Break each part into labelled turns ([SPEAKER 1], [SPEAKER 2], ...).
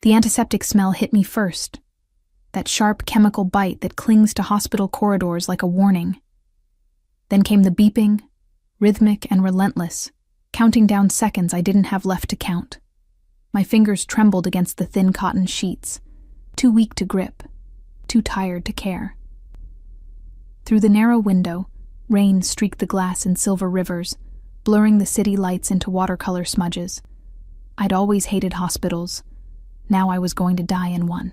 [SPEAKER 1] The antiseptic smell hit me first, that sharp chemical bite that clings to hospital corridors like a warning. Then came the beeping, rhythmic and relentless, counting down seconds I didn't have left to count. My fingers trembled against the thin cotton sheets, too weak to grip, too tired to care. Through the narrow window, rain streaked the glass in silver rivers, blurring the city lights into watercolor smudges. I'd always hated hospitals. Now I was going to die in one.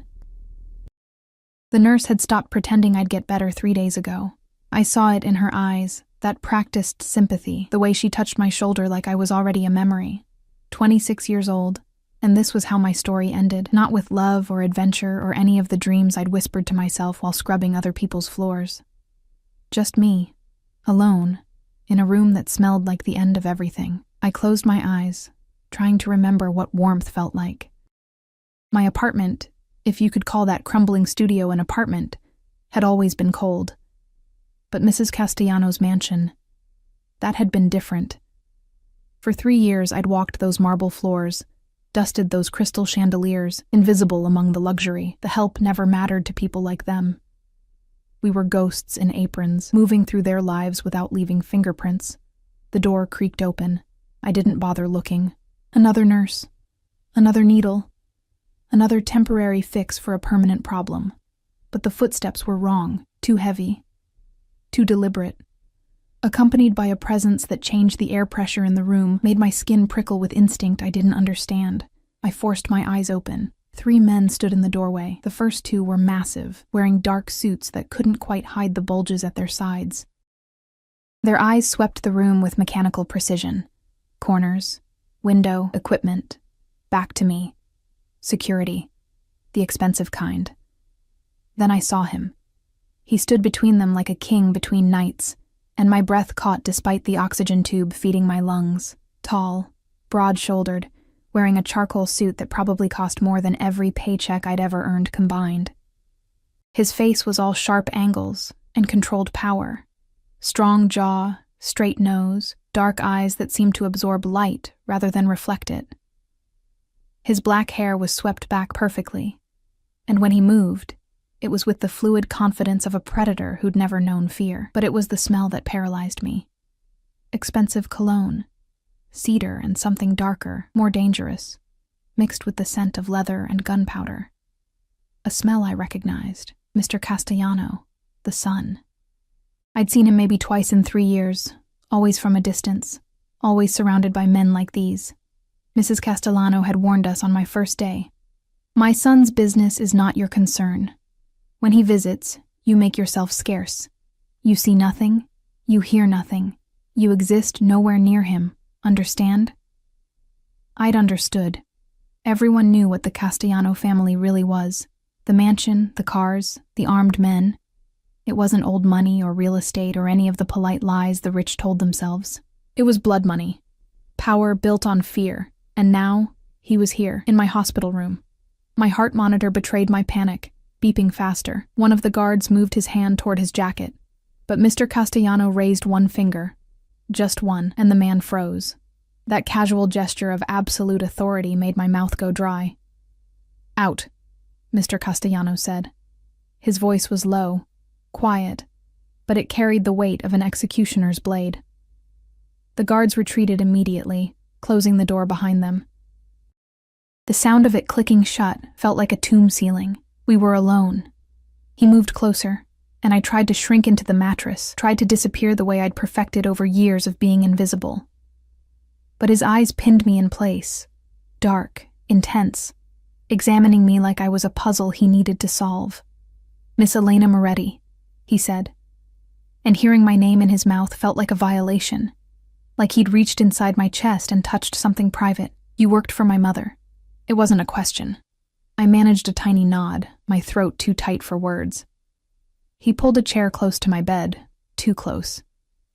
[SPEAKER 1] The nurse had stopped pretending I'd get better 3 days ago. I saw it in her eyes, that practiced sympathy, the way she touched my shoulder like I was already a memory. 26 years old, and this was how my story ended, not with love or adventure or any of the dreams I'd whispered to myself while scrubbing other people's floors. Just me, alone, in a room that smelled like the end of everything. I closed my eyes, trying to remember what warmth felt like. My apartment, if you could call that crumbling studio an apartment, had always been cold. But Mrs. Castellano's mansion, that had been different. For 3 years I'd walked those marble floors, dusted those crystal chandeliers, invisible among the luxury. The help never mattered to people like them. We were ghosts in aprons, moving through their lives without leaving fingerprints. The door creaked open. I didn't bother looking. Another nurse. Another needle. Another temporary fix for a permanent problem. But the footsteps were wrong, too heavy, too deliberate. Accompanied by a presence that changed the air pressure in the room, made my skin prickle with instinct I didn't understand. I forced my eyes open. 3 men stood in the doorway. The first 2 were massive, wearing dark suits that couldn't quite hide the bulges at their sides. Their eyes swept the room with mechanical precision. Corners, window, equipment, back to me. Security, the expensive kind. Then I saw him. He stood between them like a king between knights, and my breath caught despite the oxygen tube feeding my lungs. Tall, broad-shouldered, wearing a charcoal suit that probably cost more than every paycheck I'd ever earned combined. His face was all sharp angles and controlled power. Strong jaw, straight nose, dark eyes that seemed to absorb light rather than reflect it. His black hair was swept back perfectly, and when he moved, it was with the fluid confidence of a predator who'd never known fear. But it was the smell that paralyzed me. Expensive cologne, cedar and something darker, more dangerous, mixed with the scent of leather and gunpowder. A smell I recognized, Mr. Castellano, the son. I'd seen him maybe twice in 3 years, always from a distance, always surrounded by men like these. Mrs. Castellano had warned us on my first day. My son's business is not your concern. When he visits, you make yourself scarce. You see nothing, you hear nothing, you exist nowhere near him, understand? I'd understood. Everyone knew what the Castellano family really was. The mansion, the cars, the armed men. It wasn't old money or real estate or any of the polite lies the rich told themselves. It was blood money. Power built on fear. And now, he was here, in my hospital room. My heart monitor betrayed my panic, beeping faster. One of the guards moved his hand toward his jacket, but Mr. Castellano raised one finger. Just one, and the man froze. That casual gesture of absolute authority made my mouth go dry. "Out," Mr. Castellano said. His voice was low, quiet, but it carried the weight of an executioner's blade. The guards retreated immediately, closing the door behind them. The sound of it clicking shut felt like a tomb ceiling. We were alone. He moved closer, and I tried to shrink into the mattress, tried to disappear the way I'd perfected over years of being invisible. But his eyes pinned me in place, dark, intense, examining me like I was a puzzle he needed to solve. "Miss Elena Moretti," he said. And hearing my name in his mouth felt like a violation, like he'd reached inside my chest and touched something private. "You worked for my mother." It wasn't a question. I managed a tiny nod, my throat too tight for words. He pulled a chair close to my bed, too close,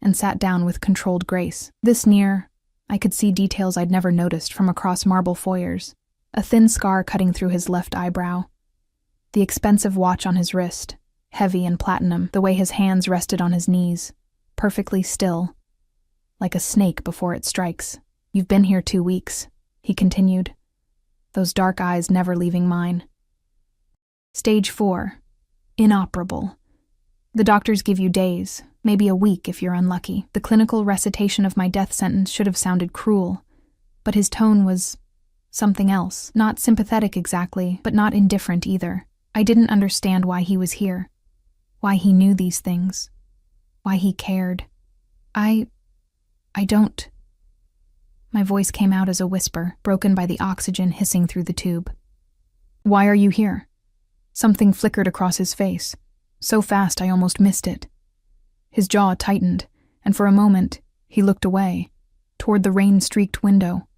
[SPEAKER 1] and sat down with controlled grace. This near, I could see details I'd never noticed from across marble foyers. A thin scar cutting through his left eyebrow. The expensive watch on his wrist, heavy and platinum, the way his hands rested on his knees, perfectly still, like a snake before it strikes. "You've been here 2 weeks," he continued. those dark eyes never leaving mine. Stage 4. Inoperable. The doctors give you days, maybe a week if you're unlucky. The clinical recitation of my death sentence should have sounded cruel, but his tone was something else. Not sympathetic exactly, but not indifferent either. I didn't understand why he was here, why he knew these things, why he cared. I don't. My voice came out as a whisper, broken by the oxygen hissing through the tube. Why are you here? Something flickered across his face, so fast I almost missed it. His jaw tightened, and for a moment, he looked away, toward the rain-streaked window.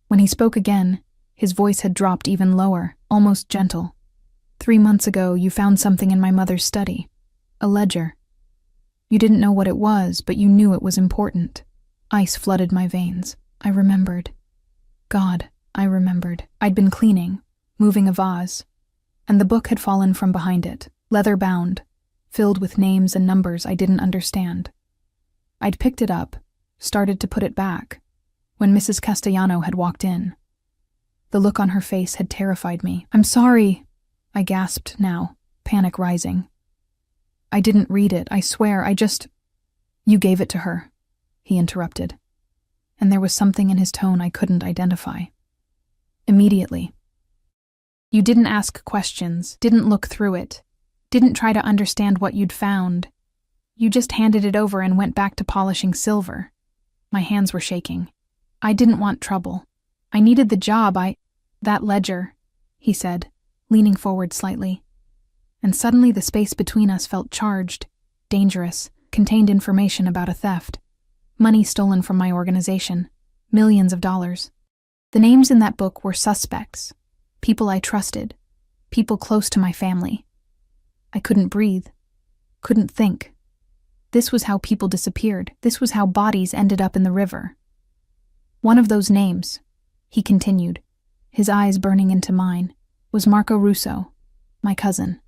[SPEAKER 1] When he spoke again, his voice had dropped even lower, almost gentle. 3 months ago, you found something in my mother's study. A ledger. You didn't know what it was, but you knew it was important. Ice flooded my veins. I remembered. God, I remembered. I'd been cleaning, moving a vase, and the book had fallen from behind it, leather-bound, filled with names and numbers I didn't understand. I'd picked it up, started to put it back, when Mrs. Castellano had walked in. The look on her face had terrified me. I'm sorry, I gasped now, panic rising. I didn't read it, I swear, You gave it to her, he interrupted, and there was something in his tone I couldn't identify. Immediately. You didn't ask questions, didn't look through it, didn't try to understand what you'd found. You just handed it over and went back to polishing silver. My hands were shaking. I didn't want trouble. I needed the job, That ledger, he said, leaning forward slightly. And suddenly the space between us felt charged, dangerous, contained information about a theft. Money stolen from my organization. Millions of dollars. The names in that book were suspects. People I trusted. People close to my family. I couldn't breathe. Couldn't think. This was how people disappeared. This was how bodies ended up in the river. One of those names, he continued, his eyes burning into mine, was Marco Russo, my cousin,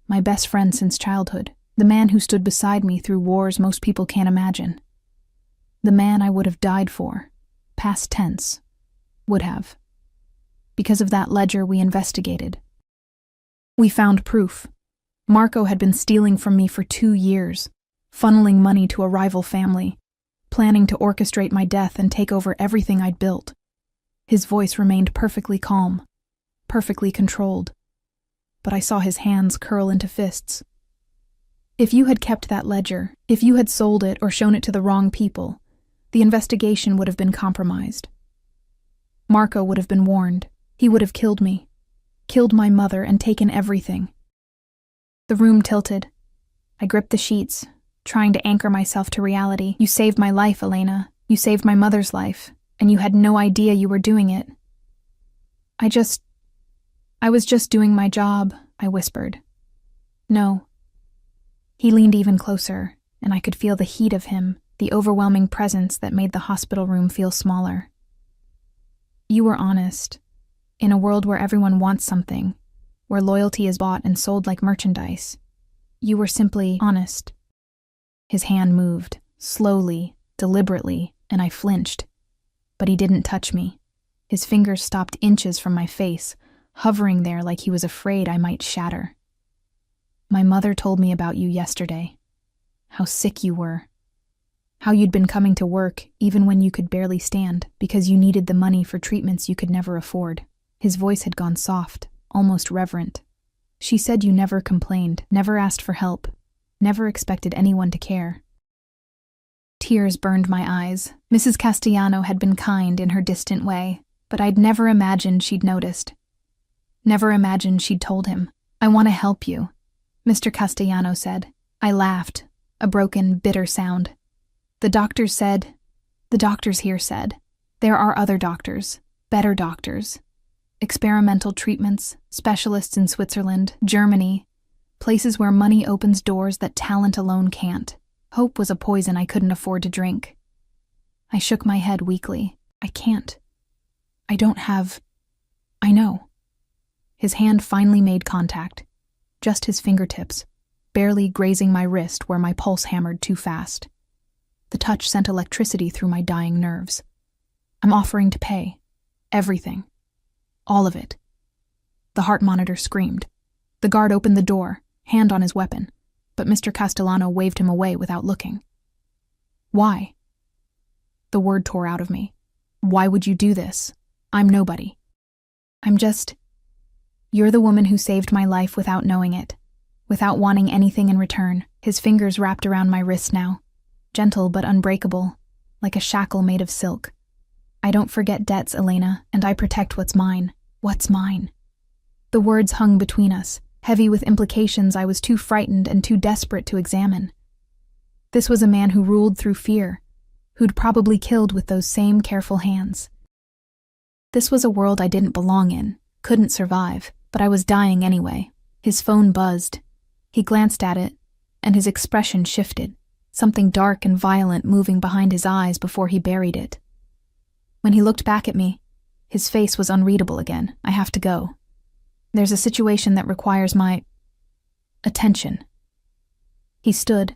[SPEAKER 1] my best friend since childhood, the man who stood beside me through wars most people can't imagine. The man I would have died for, past tense, would have. Because of that ledger we investigated. We found proof. Marco had been stealing from me for 2 years, funneling money to a rival family, planning to orchestrate my death and take over everything I'd built. His voice remained perfectly calm, perfectly controlled, but I saw his hands curl into fists. If you had kept that ledger, if you had sold it or shown it to the wrong people, the investigation would have been compromised. Marco would have been warned. He would have killed me, killed my mother, and taken everything. The room tilted. I gripped the sheets, trying to anchor myself to reality. You saved my life, Elena. You saved my mother's life, and you had no idea you were doing it. I was just doing my job, I whispered. No. He leaned even closer, and I could feel the heat of him, the overwhelming presence that made the hospital room feel smaller. You were honest. In a world where everyone wants something, where loyalty is bought and sold like merchandise, you were simply honest. His hand moved, slowly, deliberately, and I flinched. But he didn't touch me. His fingers stopped inches from my face, hovering there like he was afraid I might shatter. My mother told me about you yesterday. How sick you were. How you'd been coming to work even when you could barely stand because you needed the money for treatments you could never afford. His voice had gone soft, almost reverent. She said you never complained, never asked for help, never expected anyone to care. Tears burned my eyes. Mrs. Castellano had been kind in her distant way, but I'd never imagined she'd noticed. Never imagined she'd told him. I want to help you, Mr. Castellano said. I laughed, a broken, bitter sound. The doctors here said, there are other doctors, better doctors. Experimental treatments, specialists in Switzerland, Germany, places where money opens doors that talent alone can't. Hope was a poison I couldn't afford to drink. I shook my head weakly. I can't. I don't have... I know. His hand finally made contact. Just his fingertips, barely grazing my wrist where my pulse hammered too fast. The touch sent electricity through my dying nerves. I'm offering to pay. Everything. All of it. The heart monitor screamed. The guard opened the door, hand on his weapon, but Mr. Castellano waved him away without looking. Why? The word tore out of me. Why would you do this? I'm nobody. You're the woman who saved my life without knowing it, without wanting anything in return. His fingers wrapped around my wrist now, gentle but unbreakable, like a shackle made of silk. I don't forget debts, Elena, and I protect what's mine. What's mine? The words hung between us, heavy with implications I was too frightened and too desperate to examine. This was a man who ruled through fear, who'd probably killed with those same careful hands. This was a world I didn't belong in, couldn't survive, but I was dying anyway. His phone buzzed. He glanced at it, and his expression shifted, something dark and violent moving behind his eyes before he buried it. When he looked back at me, his face was unreadable again. I have to go. There's a situation that requires my attention. He stood,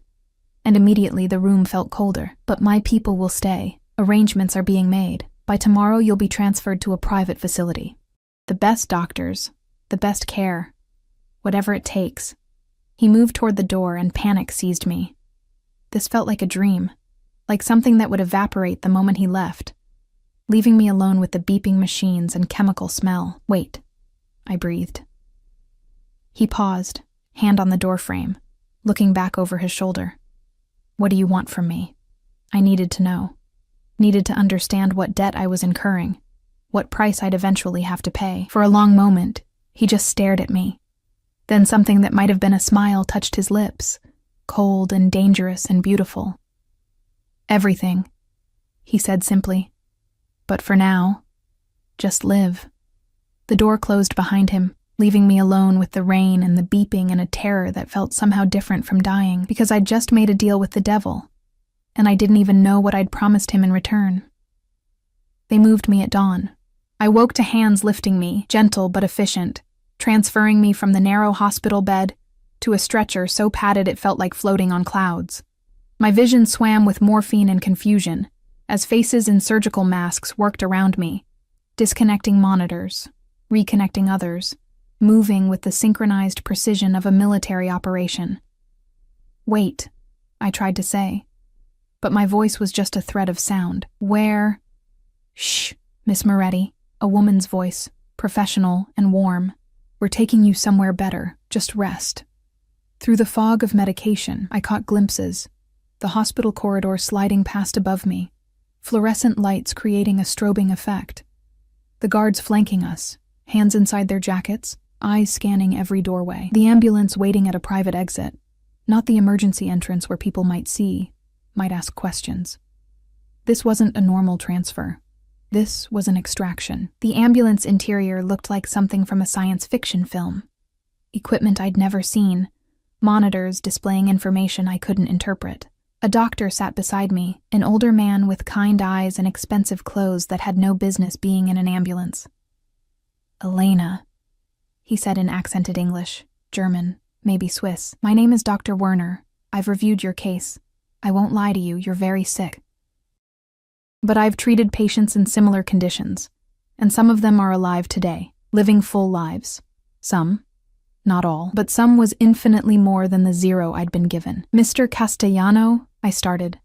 [SPEAKER 1] and immediately the room felt colder. But my people will stay. Arrangements are being made. By tomorrow you'll be transferred to a private facility. The best doctors, the best care, whatever it takes. He moved toward the door and panic seized me. This felt like a dream, like something that would evaporate the moment he left, leaving me alone with the beeping machines and chemical smell. Wait, I breathed. He paused, hand on the doorframe, looking back over his shoulder. What do you want from me? I needed to know. Needed to understand what debt I was incurring, what price I'd eventually have to pay. For a long moment, he just stared at me. Then something that might have been a smile touched his lips, cold and dangerous and beautiful. Everything, he said simply. But for now, just live. The door closed behind him, leaving me alone with the rain and the beeping and a terror that felt somehow different from dying, because I'd just made a deal with the devil, and I didn't even know what I'd promised him in return. They moved me at dawn. I woke to hands lifting me, gentle but efficient, transferring me from the narrow hospital bed to a stretcher so padded it felt like floating on clouds. My vision swam with morphine and confusion, as faces in surgical masks worked around me, disconnecting monitors, reconnecting others, moving with the synchronized precision of a military operation. Wait, I tried to say, but my voice was just a thread of sound. Where? Shh, Miss Moretti, a woman's voice, professional and warm. We're taking you somewhere better, just rest. Through the fog of medication, I caught glimpses, the hospital corridor sliding past above me, fluorescent lights creating a strobing effect. The guards flanking us, hands inside their jackets, eyes scanning every doorway. The ambulance waiting at a private exit, not the emergency entrance where people might see, might ask questions. This wasn't a normal transfer. This was an extraction. The ambulance interior looked like something from a science fiction film. Equipment I'd never seen, monitors displaying information I couldn't interpret. A doctor sat beside me, an older man with kind eyes and expensive clothes that had no business being in an ambulance. Elena, he said in accented English, German, maybe Swiss. My name is Dr. Werner. I've reviewed your case. I won't lie to you, you're very sick. But I've treated patients in similar conditions, and some of them are alive today, living full lives. Some, not all, but some was infinitely more than the zero I'd been given. Mr. Castellano, I started,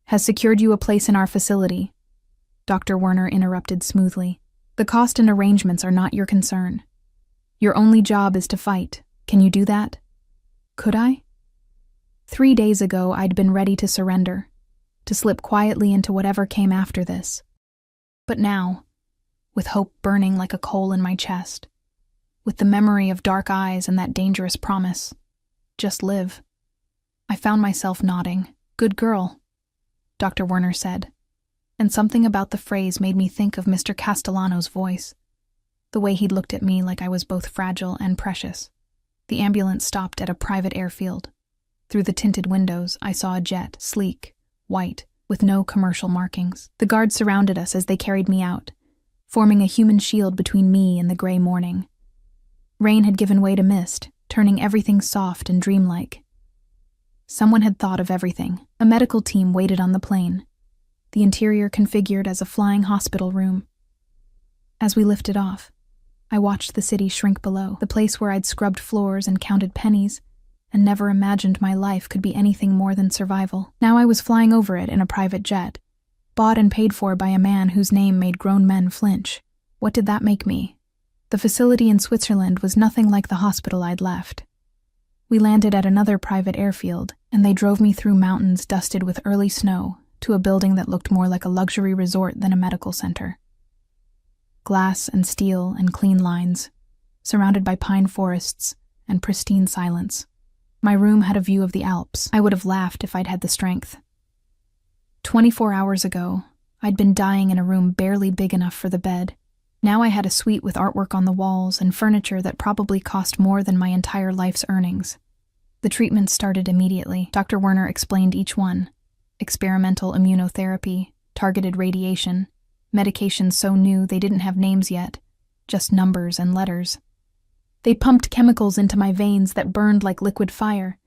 [SPEAKER 1] has secured you a place in our facility. Dr. Werner interrupted smoothly. The cost and arrangements are not your concern. Your only job is to fight. Can you do that? Could I? 3 days ago, I'd been ready to surrender, to slip quietly into whatever came after this. But now, with hope burning like a coal in my chest, with the memory of dark eyes and that dangerous promise, just live, I found myself nodding. Good girl, Dr. Werner said, and something about the phrase made me think of Mr. Castellano's voice, the way he'd looked at me like I was both fragile and precious. The ambulance stopped at a private airfield. Through the tinted windows, I saw a jet, sleek, white, with no commercial markings. The guards surrounded us as they carried me out, forming a human shield between me and the gray morning. Rain had given way to mist, turning everything soft and dreamlike. Someone had thought of everything. A medical team waited on the plane, the interior configured as a flying hospital room. As we lifted off, I watched the city shrink below, the place where I'd scrubbed floors and counted pennies, and never imagined my life could be anything more than survival. Now I was flying over it in a private jet, bought and paid for by a man whose name made grown men flinch. What did that make me? The facility in Switzerland was nothing like the hospital I'd left. We landed at another private airfield, and they drove me through mountains dusted with early snow to a building that looked more like a luxury resort than a medical center. Glass and steel and clean lines, surrounded by pine forests and pristine silence. My room had a view of the Alps. I would have laughed if I'd had the strength. 24 hours ago, I'd been dying in a room barely big enough for the bed. Now I had a suite with artwork on the walls and furniture that probably cost more than my entire life's earnings. The treatments started immediately. Dr. Werner explained each one. Experimental immunotherapy, targeted radiation, medications so new they didn't have names yet, just numbers and letters. They pumped chemicals into my veins that burned like liquid fire,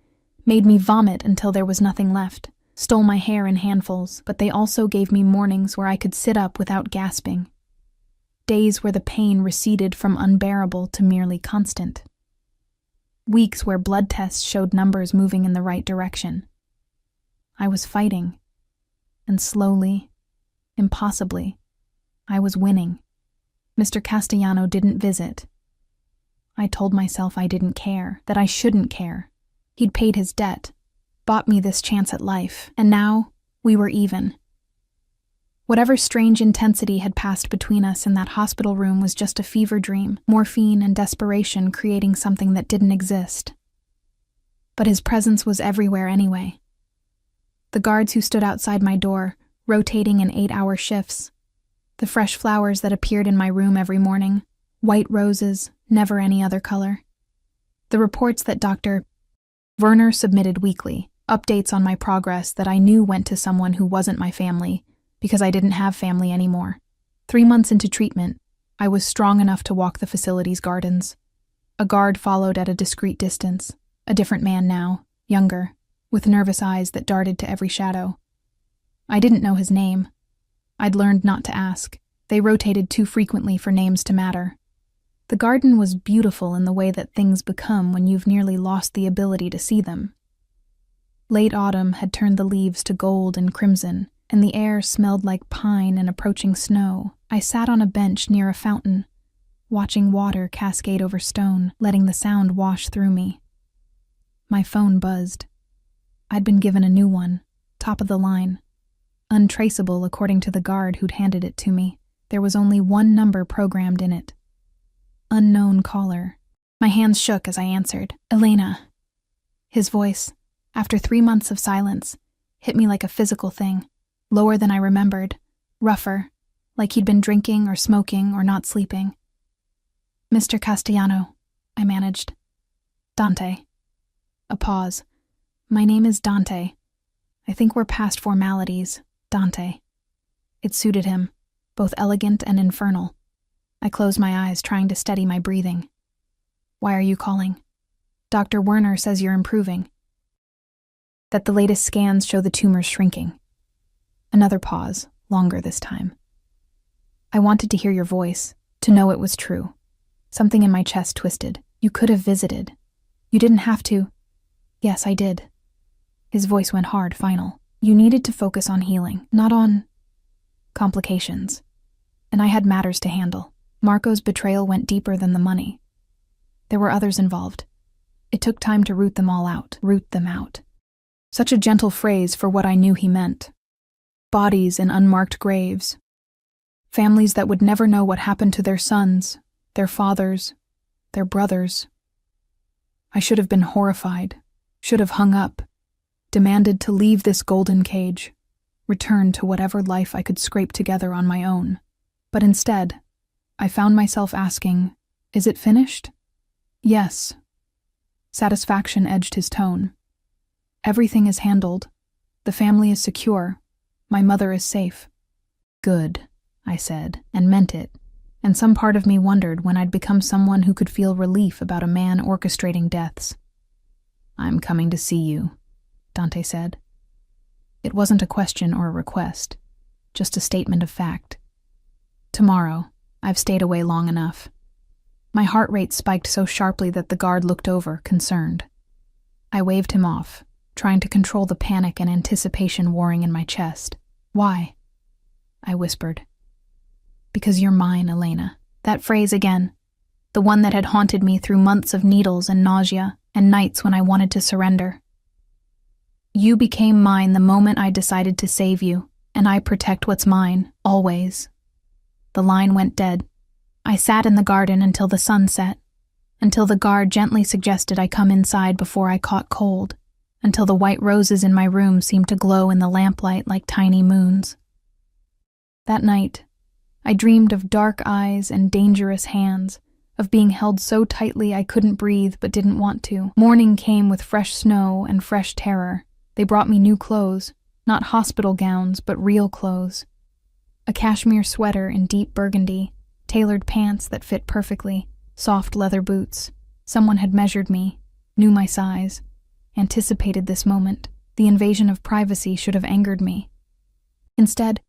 [SPEAKER 1] made me vomit until there was nothing left, stole my hair in handfuls, but they also gave me mornings where I could sit up without gasping. Days where the pain receded from unbearable to merely constant. Weeks where blood tests showed numbers moving in the right direction. I was fighting, and slowly, impossibly, I was winning. Mr. Castellano didn't visit. I told myself I didn't care, that I shouldn't care. He'd paid his debt, bought me this chance at life, and now we were even. Whatever strange intensity had passed between us in that hospital room was just a fever dream, morphine and desperation creating something that didn't exist. But his presence was everywhere anyway. The guards who stood outside my door, rotating in 8-hour shifts. The fresh flowers that appeared in my room every morning, white roses, never any other color. The reports that Dr. Werner submitted weekly, updates on my progress that I knew went to someone who wasn't my family, because I didn't have family anymore. 3 months into treatment, I was strong enough to walk the facility's gardens. A guard followed at a discreet distance, a different man now, younger, with nervous eyes that darted to every shadow. I didn't know his name. I'd learned not to ask. They rotated too frequently for names to matter. The garden was beautiful in the way that things become when you've nearly lost the ability to see them. Late autumn had turned the leaves to gold and crimson, and the air smelled like pine and approaching snow. I sat on a bench near a fountain, watching water cascade over stone, letting the sound wash through me. My phone buzzed. I'd been given a new one, top of the line. Untraceable according to the guard who'd handed it to me. There was only one number programmed in it. Unknown caller. My hands shook as I answered. Elena. His voice, after 3 months of silence, hit me like a physical thing. Lower than I remembered, rougher, like he'd been drinking or smoking or not sleeping. Mr. Castellano, I managed. Dante. A pause. My name is Dante. I think we're past formalities. Dante. It suited him, both elegant and infernal. I closed my eyes, trying to steady my breathing. Why are you calling? Dr. Werner says you're improving. That the latest scans show the tumor's shrinking. Another pause, longer this time. I wanted to hear your voice, to know it was true. Something in my chest twisted. You could have visited. You didn't have to. Yes, I did. His voice went hard, final. You needed to focus on healing, not on complications. And I had matters to handle. Marco's betrayal went deeper than the money. There were others involved. It took time to root them all out, root them out. Such a gentle phrase for what I knew he meant. Bodies in unmarked graves. Families that would never know what happened to their sons, their fathers, their brothers. I should have been horrified, should have hung up, demanded to leave this golden cage, return to whatever life I could scrape together on my own. But instead, I found myself asking, is it finished? Yes. Satisfaction edged his tone. Everything is handled. The family is secure. My mother is safe. Good, I said, and meant it, and some part of me wondered when I'd become someone who could feel relief about a man orchestrating deaths. I'm coming to see you, Dante said. It wasn't a question or a request, just a statement of fact. Tomorrow. I've stayed away long enough. My heart rate spiked so sharply that the guard looked over, concerned. I waved him off, trying to control the panic and anticipation warring in my chest. "Why?" I whispered. "Because you're mine, Elena." That phrase again, the one that had haunted me through months of needles and nausea and nights when I wanted to surrender. "You became mine the moment I decided to save you, and I protect what's mine, always." The line went dead. I sat in the garden until the sun set, until the guard gently suggested I come inside before I caught cold, until the white roses in my room seemed to glow in the lamplight like tiny moons. That night, I dreamed of dark eyes and dangerous hands, of being held so tightly I couldn't breathe but didn't want to. Morning came with fresh snow and fresh terror. They brought me new clothes, not hospital gowns, but real clothes. A cashmere sweater in deep burgundy, tailored pants that fit perfectly, soft leather boots. Someone had measured me, knew my size, anticipated this moment. The invasion of privacy should have angered me. Instead,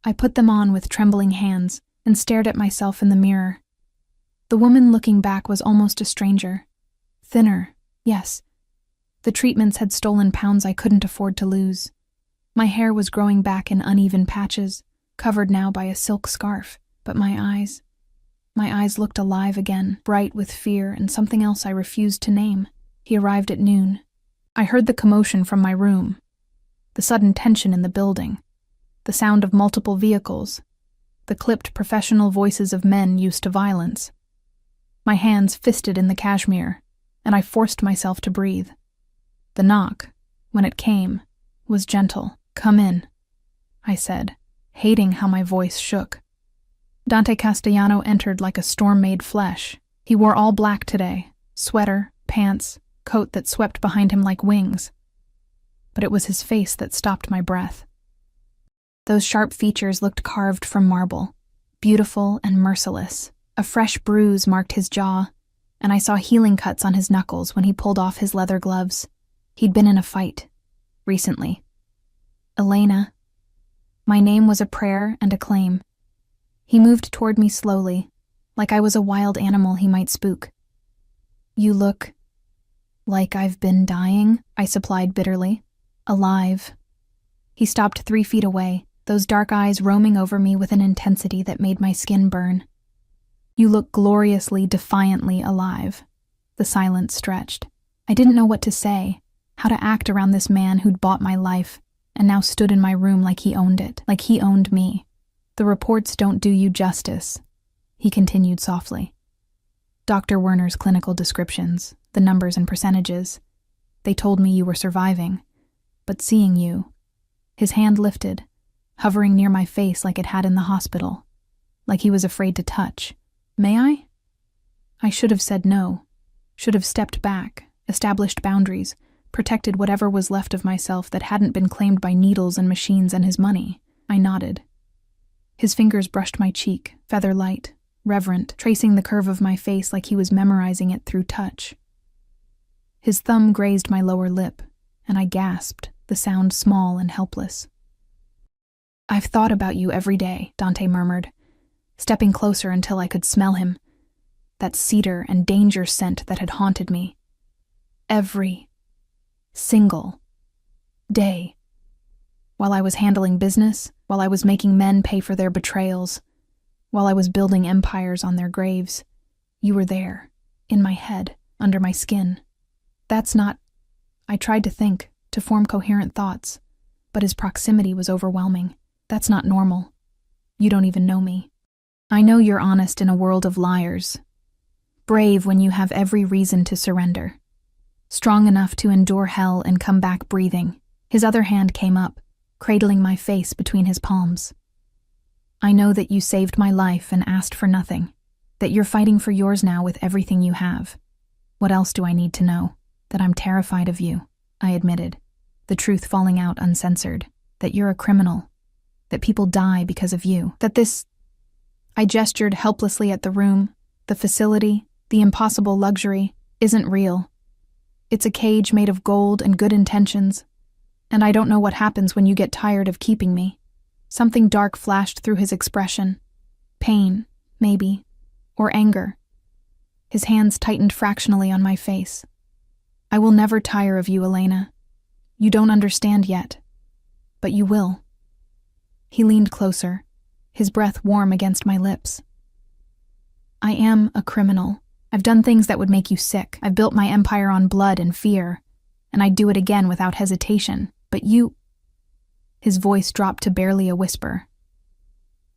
[SPEAKER 1] I put them on with trembling hands and stared at myself in the mirror. The woman looking back was almost a stranger. Thinner, yes. The treatments had stolen pounds I couldn't afford to lose. My hair was growing back in uneven patches, covered now by a silk scarf, but my eyes looked alive again, bright with fear and something else I refused to name. He arrived at noon. I heard the commotion from my room, the sudden tension in the building, the sound of multiple vehicles, the clipped professional voices of men used to violence. My hands fisted in the cashmere, and I forced myself to breathe. The knock, when it came, was gentle. "Come in," I said, hating how my voice shook. Dante Castellano entered like a storm made flesh. He wore all black today, sweater, pants, coat that swept behind him like wings. But it was his face that stopped my breath. Those sharp features looked carved from marble, beautiful and merciless. A fresh bruise marked his jaw, and I saw healing cuts on his knuckles when he pulled off his leather gloves. He'd been in a fight, recently. "Elena." My name was a prayer and a claim. He moved toward me slowly, like I was a wild animal he might spook. "You look like I've been dying," I supplied bitterly. "Alive." He stopped 3 feet away, those dark eyes roaming over me with an intensity that made my skin burn. "You look gloriously, defiantly alive." The silence stretched. I didn't know what to say, how to act around this man who'd bought my life and now stood in my room like he owned it, like he owned me. "The reports don't do you justice," he continued softly. "Dr. Werner's clinical descriptions, the numbers and percentages, they told me you were surviving, but seeing you..." His hand lifted, hovering near my face like it had in the hospital, like he was afraid to touch. "May I?" I should have said no, should have stepped back, established boundaries, protected whatever was left of myself that hadn't been claimed by needles and machines and his money. I nodded. His fingers brushed my cheek, feather light, reverent, tracing the curve of my face like he was memorizing it through touch. His thumb grazed my lower lip, and I gasped, the sound small and helpless. "I've thought about you every day," Dante murmured, stepping closer until I could smell him, that cedar and danger scent that had haunted me. "Every single day. While I was handling business, while I was making men pay for their betrayals, while I was building empires on their graves, you were there, in my head, under my skin. That's not..." I tried to think, to form coherent thoughts, but his proximity was overwhelming. "That's not normal. You don't even know me. I know you're honest in a world of liars. Brave when you have every reason to surrender. Strong enough to endure hell and come back breathing." His other hand came up, cradling my face between his palms. "I know that you saved my life and asked for nothing, that you're fighting for yours now with everything you have. What else do I need to know? That I'm terrified of you," I admitted, the truth falling out uncensored. "That you're a criminal. That people die because of you. That this..." I gestured helplessly at the room, the facility, the impossible luxury, "isn't real. It's a cage made of gold and good intentions, and I don't know what happens when you get tired of keeping me." Something dark flashed through his expression. Pain, maybe, or anger. His hands tightened fractionally on my face. "I will never tire of you, Elena. You don't understand yet, but you will." He leaned closer, his breath warm against my lips. "I am a criminal. I've done things that would make you sick. I've built my empire on blood and fear, and I'd do it again without hesitation. But you—" His voice dropped to barely a whisper.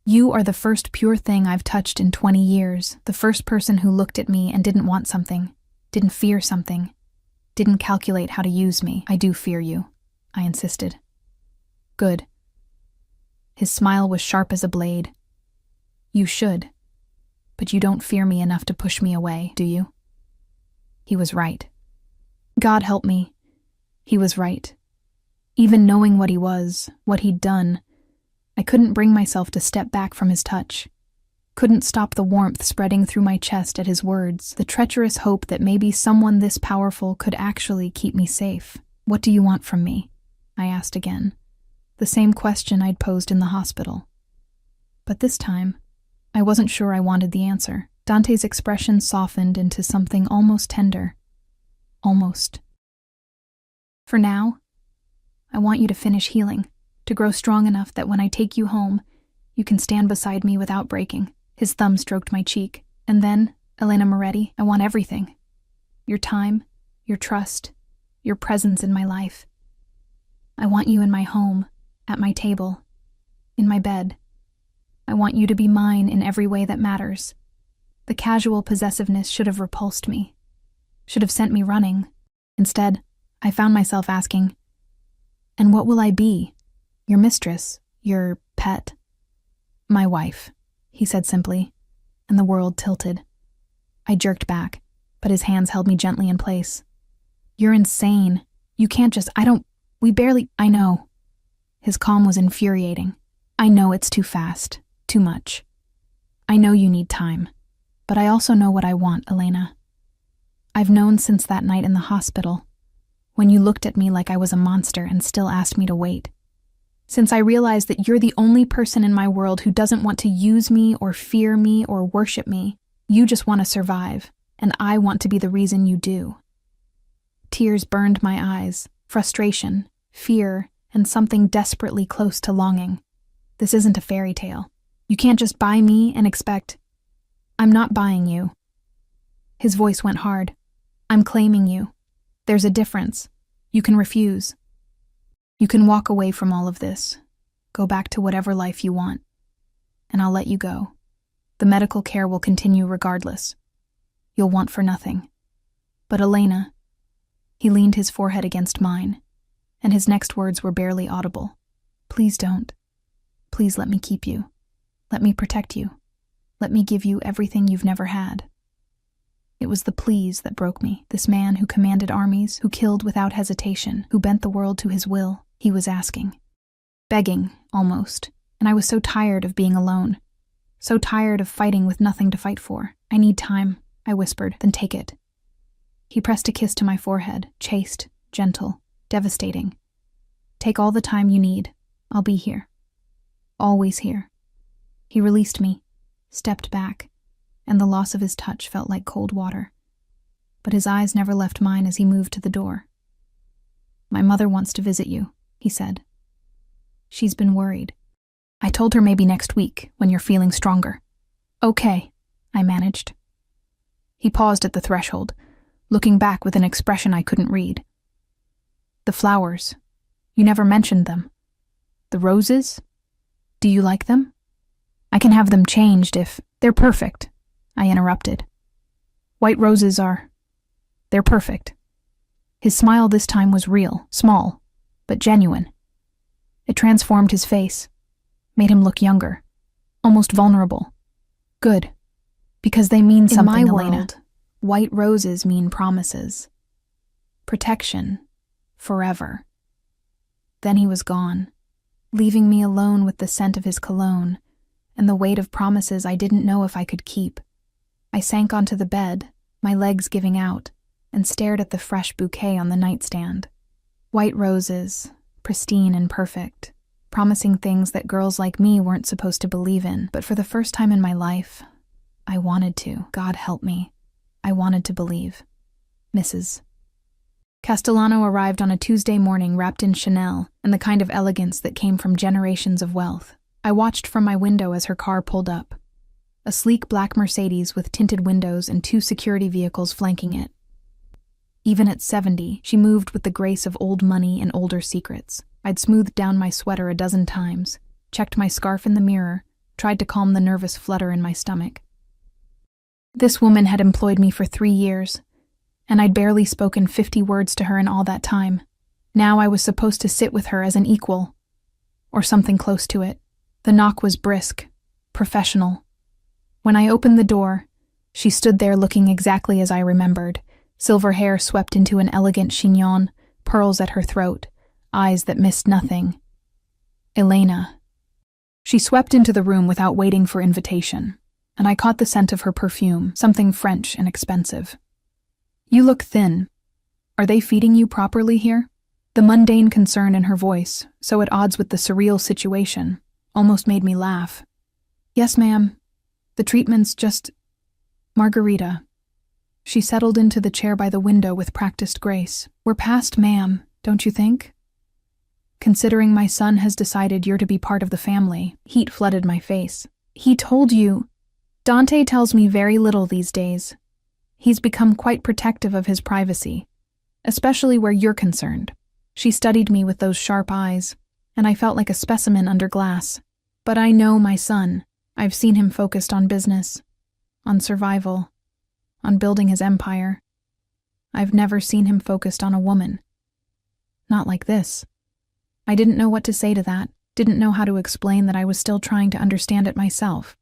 [SPEAKER 1] "You are the first pure thing I've touched in 20 years, the first person who looked at me and didn't want something, didn't fear something, didn't calculate how to use me." "I do fear you," I insisted. "Good." His smile was sharp as a blade. "You should. But you don't fear me enough to push me away, do you?" He was right. God help me. He was right. Even knowing what he was, what he'd done, I couldn't bring myself to step back from his touch. Couldn't stop the warmth spreading through my chest at his words, the treacherous hope that maybe someone this powerful could actually keep me safe. "What do you want from me?" I asked again. The same question I'd posed in the hospital. But this time, I wasn't sure I wanted the answer. Dante's expression softened into something almost tender. Almost. "For now, I want you to finish healing, to grow strong enough that when I take you home, you can stand beside me without breaking." His thumb stroked my cheek. "And then, Elena Moretti, I want everything. Your time, your trust, your presence in my life. I want you in my home, at my table, in my bed. I want you to be mine in every way that matters." The casual possessiveness should have repulsed me, should have sent me running. Instead, I found myself asking, "And what will I be? Your mistress? Your pet?" "My wife," he said simply, and the world tilted. I jerked back, but his hands held me gently in place. "You're insane. You can't just— we barely— "I know." His calm was infuriating. "I know it's too fast, too much. I know you need time, but I also know what I want, Elena. I've known since that night in the hospital, when you looked at me like I was a monster and still asked me to wait. Since I realized that you're the only person in my world who doesn't want to use me or fear me or worship me. You just want to survive, and I want to be the reason you do." Tears burned my eyes, frustration, fear, and something desperately close to longing. "This isn't a fairy tale. You can't just buy me and expect—" "I'm not buying you." His voice went hard. "I'm claiming you. There's a difference. You can refuse. You can walk away from all of this, go back to whatever life you want, and I'll let you go. The medical care will continue regardless. You'll want for nothing. But Elena—" He leaned his forehead against mine, and his next words were barely audible. "Please don't. Please let me keep you. Let me protect you. Let me give you everything you've never had." It was the pleas that broke me. This man who commanded armies, who killed without hesitation, who bent the world to his will, he was asking. Begging, almost. And I was so tired of being alone. So tired of fighting with nothing to fight for. "I need time," I whispered. "Then take it." He pressed a kiss to my forehead, chaste, gentle, devastating. "Take all the time you need. I'll be here. Always here." He released me, stepped back, and the loss of his touch felt like cold water. But his eyes never left mine as he moved to the door. "My mother wants to visit you," he said. "She's been worried. I told her maybe next week, when you're feeling stronger." "Okay," I managed. He paused at the threshold, looking back with an expression I couldn't read. "The flowers. You never mentioned them. The roses? Do you like them? I can have them changed if—" "They're perfect," I interrupted. "White roses they're perfect." His smile this time was real, small, but genuine. It transformed his face, made him look younger, almost vulnerable. "Good, because they mean something,
[SPEAKER 2] In my
[SPEAKER 1] Elena.
[SPEAKER 2] world,
[SPEAKER 1] White roses mean promises. Protection. Forever." Then he was gone, leaving me alone with the scent of his cologne and the weight of promises I didn't know if I could keep. I sank onto the bed, my legs giving out, and stared at the fresh bouquet on the nightstand. White roses, pristine and perfect, promising things that girls like me weren't supposed to believe in. But for the first time in my life, I wanted to. God help me. I wanted to believe. Mrs. Castellano arrived on a Tuesday morning wrapped in Chanel and the kind of elegance that came from generations of wealth. I watched from my window as her car pulled up. A sleek black Mercedes with tinted windows and 2 security vehicles flanking it. Even at 70, she moved with the grace of old money and older secrets. I'd smoothed down my sweater a dozen times, checked my scarf in the mirror, tried to calm the nervous flutter in my stomach. This woman had employed me for 3 years, and I'd barely spoken 50 words to her in all that time. Now I was supposed to sit with her as an equal, or something close to it. The knock was brisk, professional. When I opened the door, she stood there looking exactly as I remembered, silver hair swept into an elegant chignon, pearls at her throat, eyes that missed nothing. Elena. She swept into the room without waiting for invitation, and I caught the scent of her perfume, something French and expensive. "You look thin. Are they feeding you properly here?" The mundane concern in her voice, so at odds with the surreal situation, almost made me laugh. "Yes, ma'am. The treatment's just... Margarita." She settled into the chair by the window with practiced grace. "We're past ma'am, don't you think? Considering my son has decided you're to be part of the family." Heat flooded my face. "He told you..." "Dante tells me very little these days. He's become quite protective of his privacy, especially where you're concerned." She studied me with those sharp eyes, and I felt like a specimen under glass. "But I know my son. I've seen him focused on business, on survival, on building his empire. I've never seen him focused on a woman. Not like this." I didn't know what to say to that, didn't know how to explain that I was still trying to understand it myself.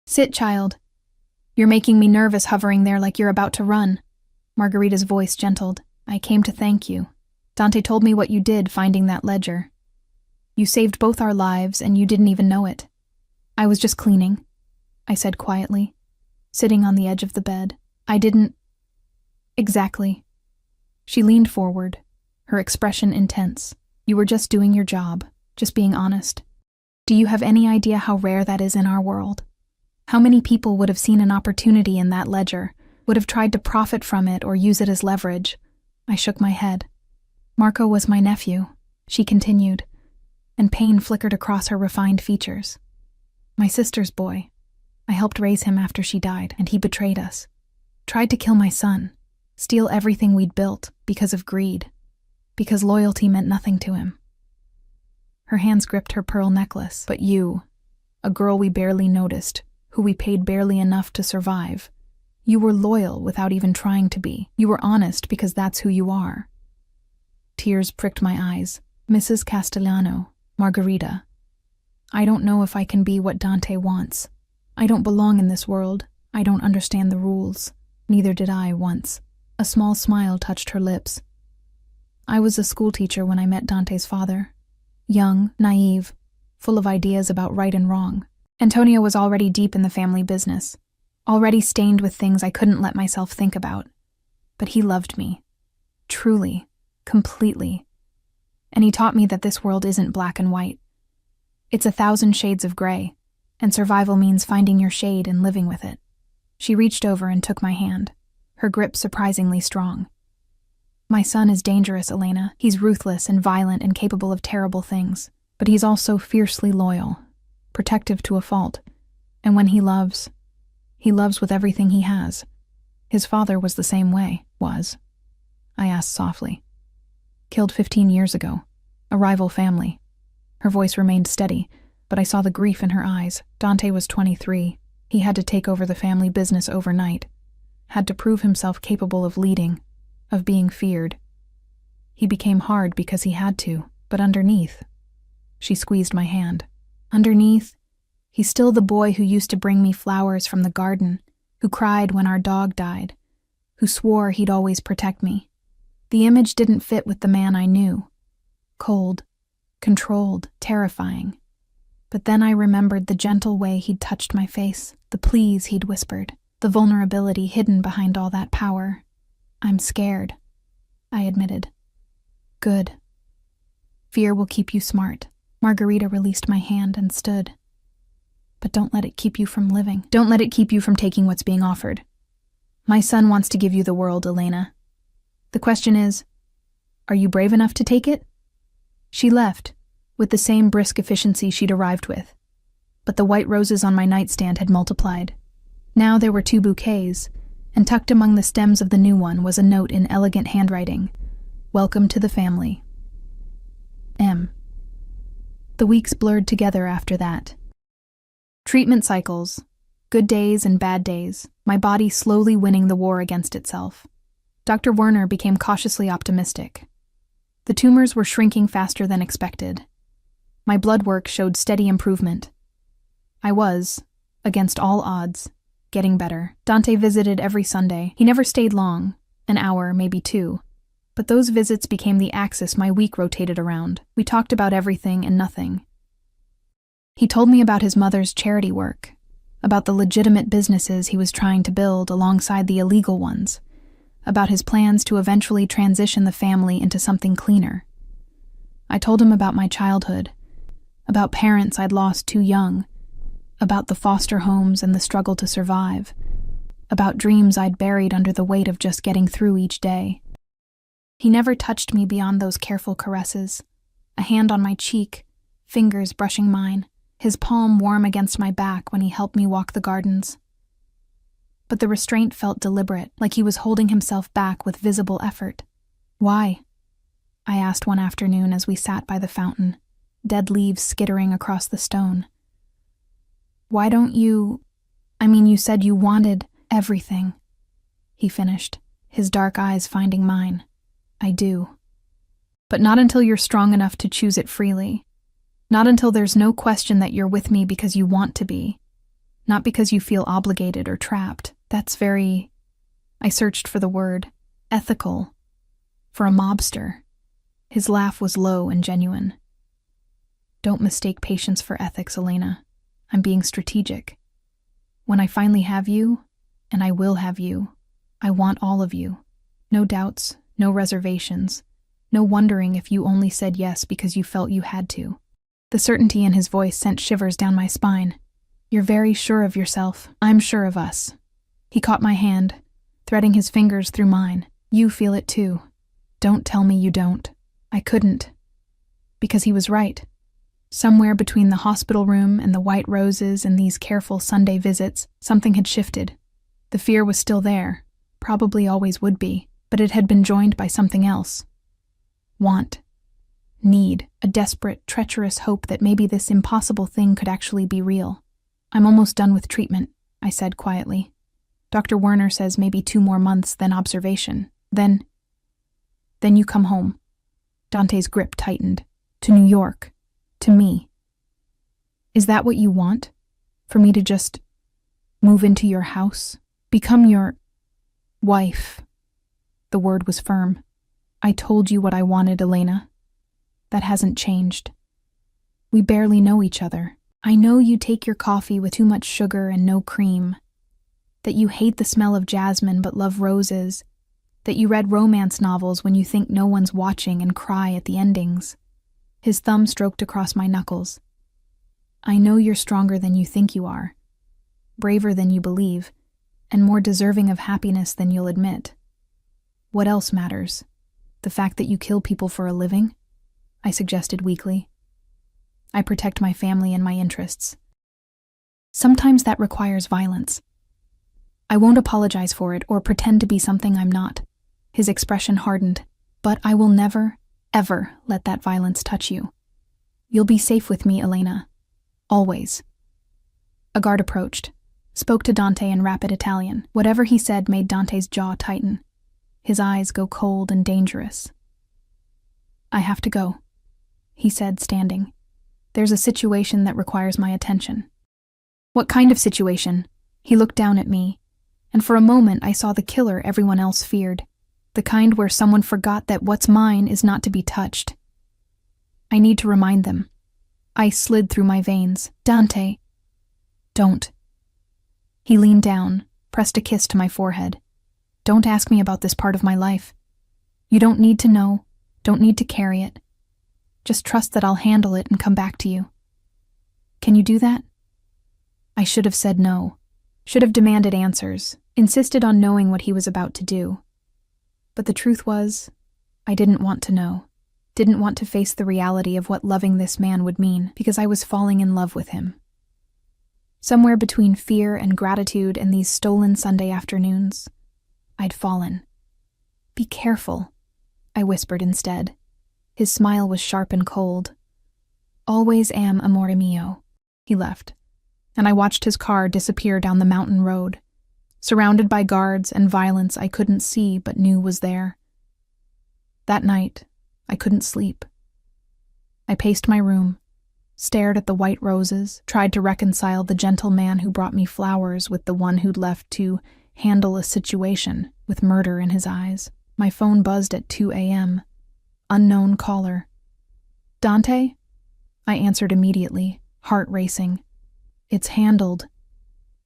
[SPEAKER 1] "Sit, child. You're making me nervous hovering there like you're about to run." Margarita's voice gentled. "I came to thank you. Dante told me what you did finding that ledger. You saved both our lives and you didn't even know it." "I was just cleaning," I said quietly, sitting on the edge of the bed. "I didn't..." "Exactly." She leaned forward, her expression intense. "You were just doing your job, just being honest. Do you have any idea how rare that is in our world? How many people would have seen an opportunity in that ledger, would have tried to profit from it or use it as leverage?" I shook my head. "Marco was my nephew," she continued, and pain flickered across her refined features. "My sister's boy. I helped raise him after she died, and he betrayed us. Tried to kill my son, steal everything we'd built because of greed, because loyalty meant nothing to him." Her hands gripped her pearl necklace. "But you, a girl we barely noticed, who we paid barely enough to survive, you were loyal without even trying to be. You were honest because that's who you are." Tears pricked my eyes. "Mrs. Castellano, Margarita, I don't know if I can be what Dante wants. I don't belong in this world. I don't understand the rules. Neither did I once." A small smile touched her lips. "I was a schoolteacher when I met Dante's father. Young, naive, full of ideas about right and wrong. Antonio was already deep in the family business, already stained with things I couldn't let myself think about. But he loved me. Truly. Completely. And he taught me that this world isn't black and white. It's 1,000 shades of gray, and survival means finding your shade and living with it." She reached over and took my hand, her grip surprisingly strong. "My son is dangerous, Elena. He's ruthless and violent and capable of terrible things, but he's also fiercely loyal, protective to a fault, and when he loves with everything he has. His father was the same way." "Was?" I asked softly. "Killed 15 years ago. A rival family." Her voice remained steady, but I saw the grief in her eyes. "Dante was 23. He had to take over the family business overnight. Had to prove himself capable of leading, of being feared. He became hard because he had to, but underneath..." She squeezed my hand. "Underneath, he's still the boy who used to bring me flowers from the garden, who cried when our dog died, who swore he'd always protect me. The image didn't fit with the man I knew. Cold, controlled, terrifying. But then I remembered the gentle way he'd touched my face, the pleas he'd whispered, the vulnerability hidden behind all that power. I'm scared," I admitted. "Good. Fear will keep you smart." Margarita released my hand and stood. "But don't let it keep you from living. Don't let it keep you from taking what's being offered." My son wants to give you the world, Elena. The question is, are you brave enough to take it? She left, with the same brisk efficiency she'd arrived with. But the white roses on my nightstand had multiplied. Now there were 2 bouquets, and tucked among the stems of the new one was a note in elegant handwriting. Welcome to the family. M. The weeks blurred together after that. Treatment cycles, good days and bad days, my body slowly winning the war against itself. Dr. Werner became cautiously optimistic. The tumors were shrinking faster than expected. My blood work showed steady improvement. I was, against all odds, getting better. Dante visited every Sunday. He never stayed long, an hour, maybe 2. But those visits became the axis my week rotated around. We talked about everything and nothing. He told me about his mother's charity work, about the legitimate businesses he was trying to build alongside the illegal ones, about his plans to eventually transition the family into something cleaner. I told him about my childhood, about parents I'd lost too young, about the foster homes and the struggle to survive, about dreams I'd buried under the weight of just getting through each day. He never touched me beyond those careful caresses, a hand on my cheek, fingers brushing mine, his palm warm against my back when he helped me walk the gardens. But the restraint felt deliberate, like he was holding himself back with visible effort. Why? I asked one afternoon as we sat by the fountain, dead leaves skittering across the stone. Why don't you... you said you wanted everything, he finished, his dark eyes finding mine. I do. But not until you're strong enough to choose it freely. Not until there's no question that you're with me because you want to be. Not because you feel obligated or trapped. That's very... I searched for the word. Ethical. For a mobster. His laugh was low and genuine. Don't mistake patience for ethics, Elena. I'm being strategic. When I finally have you, and I will have you, I want all of you. No doubts, no reservations, no wondering if you only said yes because you felt you had to. The certainty in his voice sent shivers down my spine. You're very sure of yourself. I'm sure of us. He caught my hand, threading his fingers through mine. You feel it too. Don't tell me you don't. I couldn't. Because he was right. Somewhere between the hospital room and the white roses and these careful Sunday visits, something had shifted. The fear was still there, probably always would be, but it had been joined by something else. Want. Need. A desperate, treacherous hope that maybe this impossible thing could actually be real. I'm almost done with treatment, I said quietly. Dr. Werner says maybe 2 more months, then observation. Then you come home. Dante's grip tightened. To New York. To me. Is that what you want? For me to just move into your house? Become your wife? The word was firm. I told you what I wanted, Elena. That hasn't changed. We barely know each other. I know you take your coffee with too much sugar and no cream. That you hate the smell of jasmine but love roses. That you read romance novels when you think no one's watching and cry at the endings. His thumb stroked across my knuckles. I know you're stronger than you think you are, braver than you believe, and more deserving of happiness than you'll admit. What else matters? The fact that you kill people for a living? I suggested weakly. I protect my family and my interests. Sometimes that requires violence. I won't apologize for it or pretend to be something I'm not. His expression hardened. But I will never, ever let that violence touch you. You'll be safe with me, Elena. Always. A guard approached, spoke to Dante in rapid Italian. Whatever he said made Dante's jaw tighten. His eyes go cold and dangerous. I have to go, he said, standing. There's a situation that requires my attention. What kind of situation? He looked down at me, and for a moment I saw the killer everyone else feared, the kind where someone forgot that what's mine is not to be touched. I need to remind them. Ice slid through my veins. Dante. Don't. He leaned down, pressed a kiss to my forehead. Don't ask me about this part of my life. You don't need to know, don't need to carry it. Just trust that I'll handle it and come back to you. Can you do that? I should have said no, should have demanded answers, insisted on knowing what he was about to do. But the truth was, I didn't want to know, didn't want to face the reality of what loving this man would mean, because I was falling in love with him. Somewhere between fear and gratitude and these stolen Sunday afternoons, I'd fallen. "Be careful," I whispered instead. His smile was sharp and cold. "Always am, amore mio." He left, and I watched his car disappear down the mountain road, surrounded by guards and violence I couldn't see but knew was there. That night, I couldn't sleep. I paced my room, stared at the white roses, tried to reconcile the gentle man who brought me flowers with the one who'd left to handle a situation with murder in his eyes. My phone buzzed at 2 a.m. Unknown caller. "Dante?" I answered immediately, heart racing. "It's handled."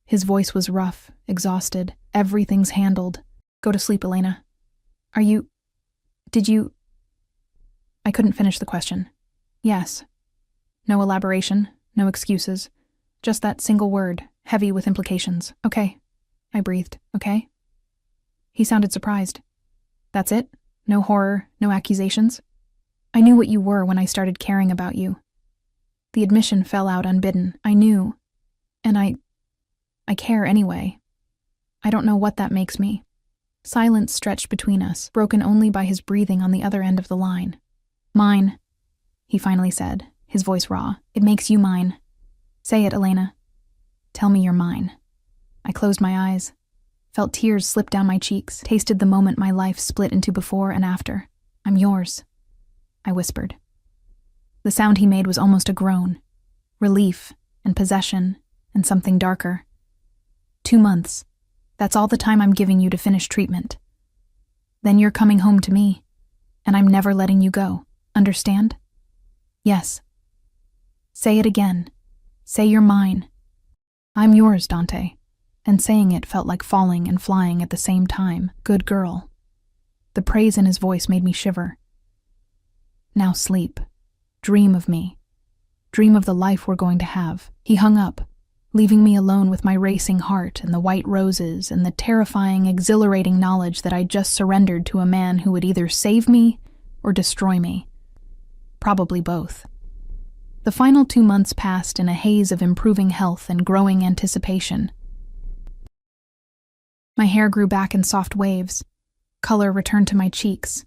[SPEAKER 1] His voice was rough, exhausted. "Everything's handled. Go to sleep, Elena." Did you... I couldn't finish the question. "Yes." No elaboration, no excuses. Just that single word, heavy with implications. "Okay," I breathed. "Okay?" He sounded surprised. "That's it? No horror, no accusations?" "I knew what you were when I started caring about you." The admission fell out unbidden. "I knew. And I care anyway. I don't know what that makes me." Silence stretched between us, broken only by his breathing on the other end of the line. "Mine," he finally said, his voice raw. "It makes you mine. Say it, Elena. Tell me you're mine." I closed my eyes, felt tears slip down my cheeks, tasted the moment my life split into before and after. "I'm yours," I whispered. The sound he made was almost a groan. Relief and possession and something darker. 2 months. That's all the time I'm giving you to finish treatment. Then you're coming home to me, and I'm never letting you go. Understand? "Yes." "Say it again. Say you're mine." "I'm yours, Dante." And saying it felt like falling and flying at the same time. "Good girl." The praise in his voice made me shiver. "Now sleep. Dream of me. Dream of the life we're going to have." He hung up, leaving me alone with my racing heart and the white roses and the terrifying, exhilarating knowledge that I'd just surrendered to a man who would either save me or destroy me. Probably both. The final 2 months passed in a haze of improving health and growing anticipation. My hair grew back in soft waves. Color returned to my cheeks.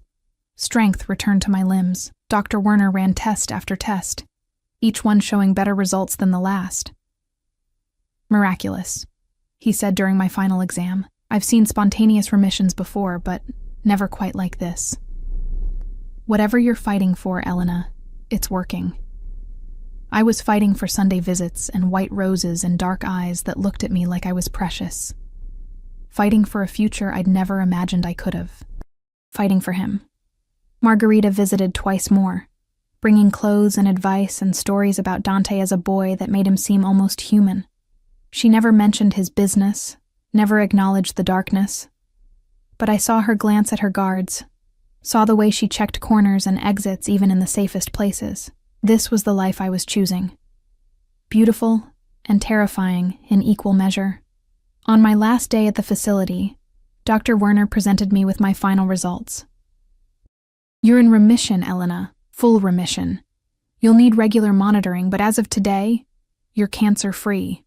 [SPEAKER 1] Strength returned to my limbs. Dr. Werner ran test after test, each one showing better results than the last. "Miraculous," he said during my final exam. "I've seen spontaneous remissions before, but never quite like this. Whatever you're fighting for, Elena, it's working." I was fighting for Sunday visits and white roses and dark eyes that looked at me like I was precious. Fighting for a future I'd never imagined I could have. Fighting for him. Margarita visited twice more, bringing clothes and advice and stories about Dante as a boy that made him seem almost human. She never mentioned his business, never acknowledged the darkness. But I saw her glance at her guards, saw the way she checked corners and exits even in the safest places. This was the life I was choosing. Beautiful and terrifying in equal measure. On my last day at the facility, Dr. Werner presented me with my final results. "You're in remission, Elena, full remission. You'll need regular monitoring, but as of today, you're cancer-free."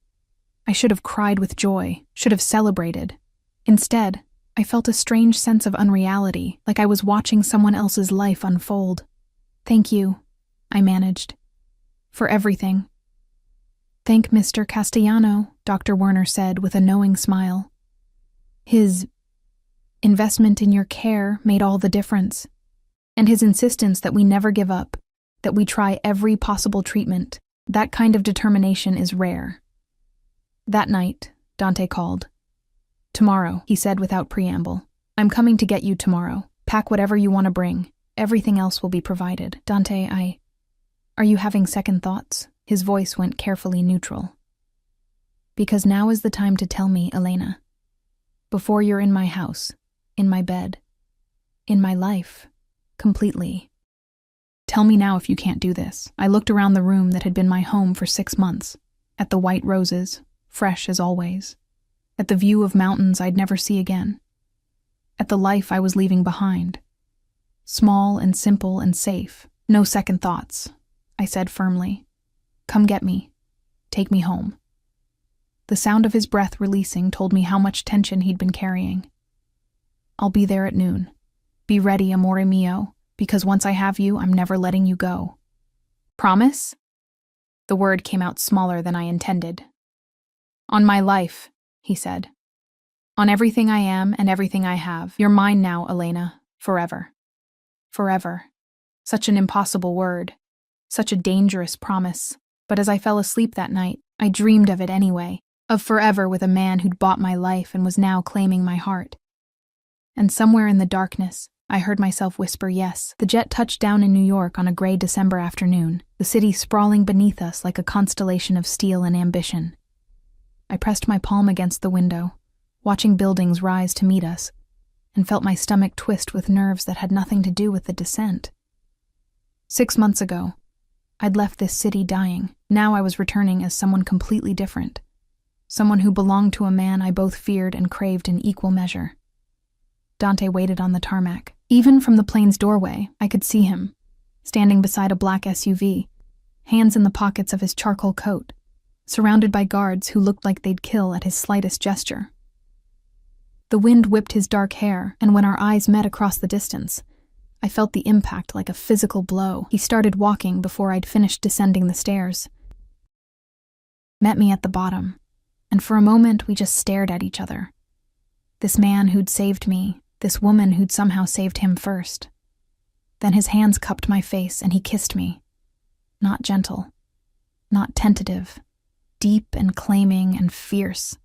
[SPEAKER 1] I should have cried with joy, should have celebrated. Instead, I felt a strange sense of unreality, like I was watching someone else's life unfold. "Thank you," I managed, "for everything." "Thank Mr. Castellano," Dr. Werner said with a knowing smile. "His investment in your care made all the difference. And his insistence that we never give up, that we try every possible treatment, that kind of determination is rare." That night, Dante called. "Tomorrow," he said without preamble. "I'm coming to get you tomorrow. Pack whatever you want to bring. Everything else will be provided." "Dante, Are you having second thoughts?" His voice went carefully neutral. "Because now is the time to tell me, Elena. Before you're in my house, in my bed, in my life, completely. Tell me now if you can't do this." I looked around the room that had been my home for 6 months, at the white roses, fresh as always, at the view of mountains I'd never see again, at the life I was leaving behind. Small and simple and safe. No second thoughts, I said firmly. Come get me. Take me home. The sound of his breath releasing told me how much tension he'd been carrying. I'll be there at noon. Be ready, amore mio, because once I have you, I'm never letting you go. Promise? The word came out smaller than I intended. On my life, he said. On everything I am and everything I have. You're mine now, Elena, forever. Forever. Such an impossible word. Such a dangerous promise. But as I fell asleep that night, I dreamed of it anyway, of forever with a man who'd bought my life and was now claiming my heart. And somewhere in the darkness, I heard myself whisper yes. The jet touched down in New York on a gray December afternoon, the city sprawling beneath us like a constellation of steel and ambition. I pressed my palm against the window, watching buildings rise to meet us, and felt my stomach twist with nerves that had nothing to do with the descent. 6 months ago, I'd left this city dying. Now I was returning as someone completely different. Someone who belonged to a man I both feared and craved in equal measure. Dante waited on the tarmac. Even from the plane's doorway, I could see him, standing beside a black SUV, hands in the pockets of his charcoal coat, surrounded by guards who looked like they'd kill at his slightest gesture. The wind whipped his dark hair, and when our eyes met across the distance, I felt the impact like a physical blow. He started walking before I'd finished descending the stairs. Met me at the bottom, and for a moment we just stared at each other. This man who'd saved me, this woman who'd somehow saved him first. Then his hands cupped my face and he kissed me. Not gentle, not tentative, deep and claiming and fierce,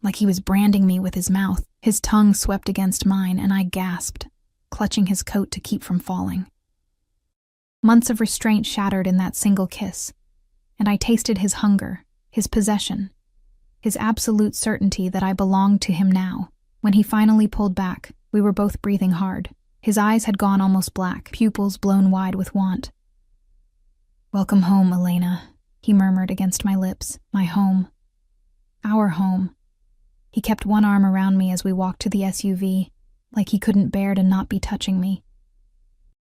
[SPEAKER 1] like he was branding me with his mouth. His tongue swept against mine and I gasped, clutching his coat to keep from falling. Months of restraint shattered in that single kiss, and I tasted his hunger, his possession, his absolute certainty that I belonged to him now. When he finally pulled back, we were both breathing hard. His eyes had gone almost black, pupils blown wide with want. "Welcome home, Elena," he murmured against my lips. "My home. Our home." He kept one arm around me as we walked to the SUV, like he couldn't bear to not be touching me.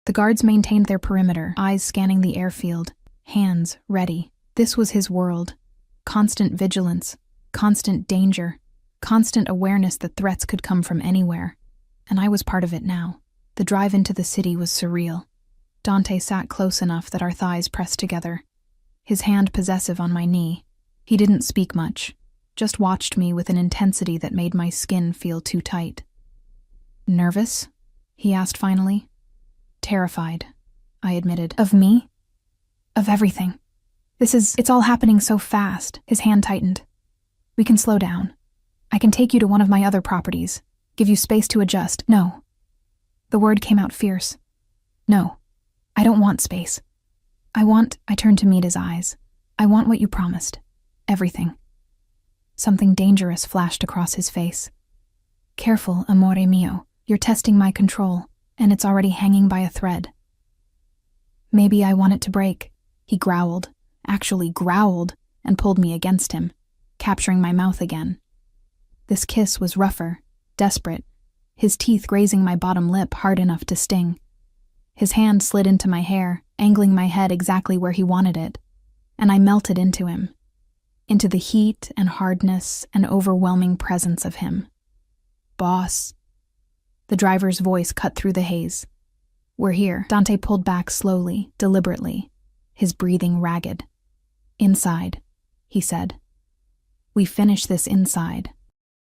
[SPEAKER 1] The guards maintained their perimeter, eyes scanning the airfield, hands ready. This was his world. Constant vigilance, constant danger, constant awareness that threats could come from anywhere. And I was part of it now. The drive into the city was surreal. Dante sat close enough that our thighs pressed together, his hand possessive on my knee. He didn't speak much, just watched me with an intensity that made my skin feel too tight. "Nervous?" he asked finally. "Terrified," I admitted. "Of me? Of everything. It's all happening so fast." His hand tightened. "We can slow down. I can take you to one of my other properties, give you space to adjust." "No." The word came out fierce. "No, I don't want space. I turned to meet his eyes. "I want what you promised. Everything." Something dangerous flashed across his face. "Careful, amore mio. You're testing my control, and it's already hanging by a thread." "Maybe I want it to break," he growled, actually growled, and pulled me against him, capturing my mouth again. This kiss was rougher, desperate, his teeth grazing my bottom lip hard enough to sting. His hand slid into my hair, angling my head exactly where he wanted it, and I melted into him, into the heat and hardness and overwhelming presence of him. "Boss." The driver's voice cut through the haze. "We're here." Dante pulled back slowly, deliberately, his breathing ragged. "Inside," he said. "We finish this inside."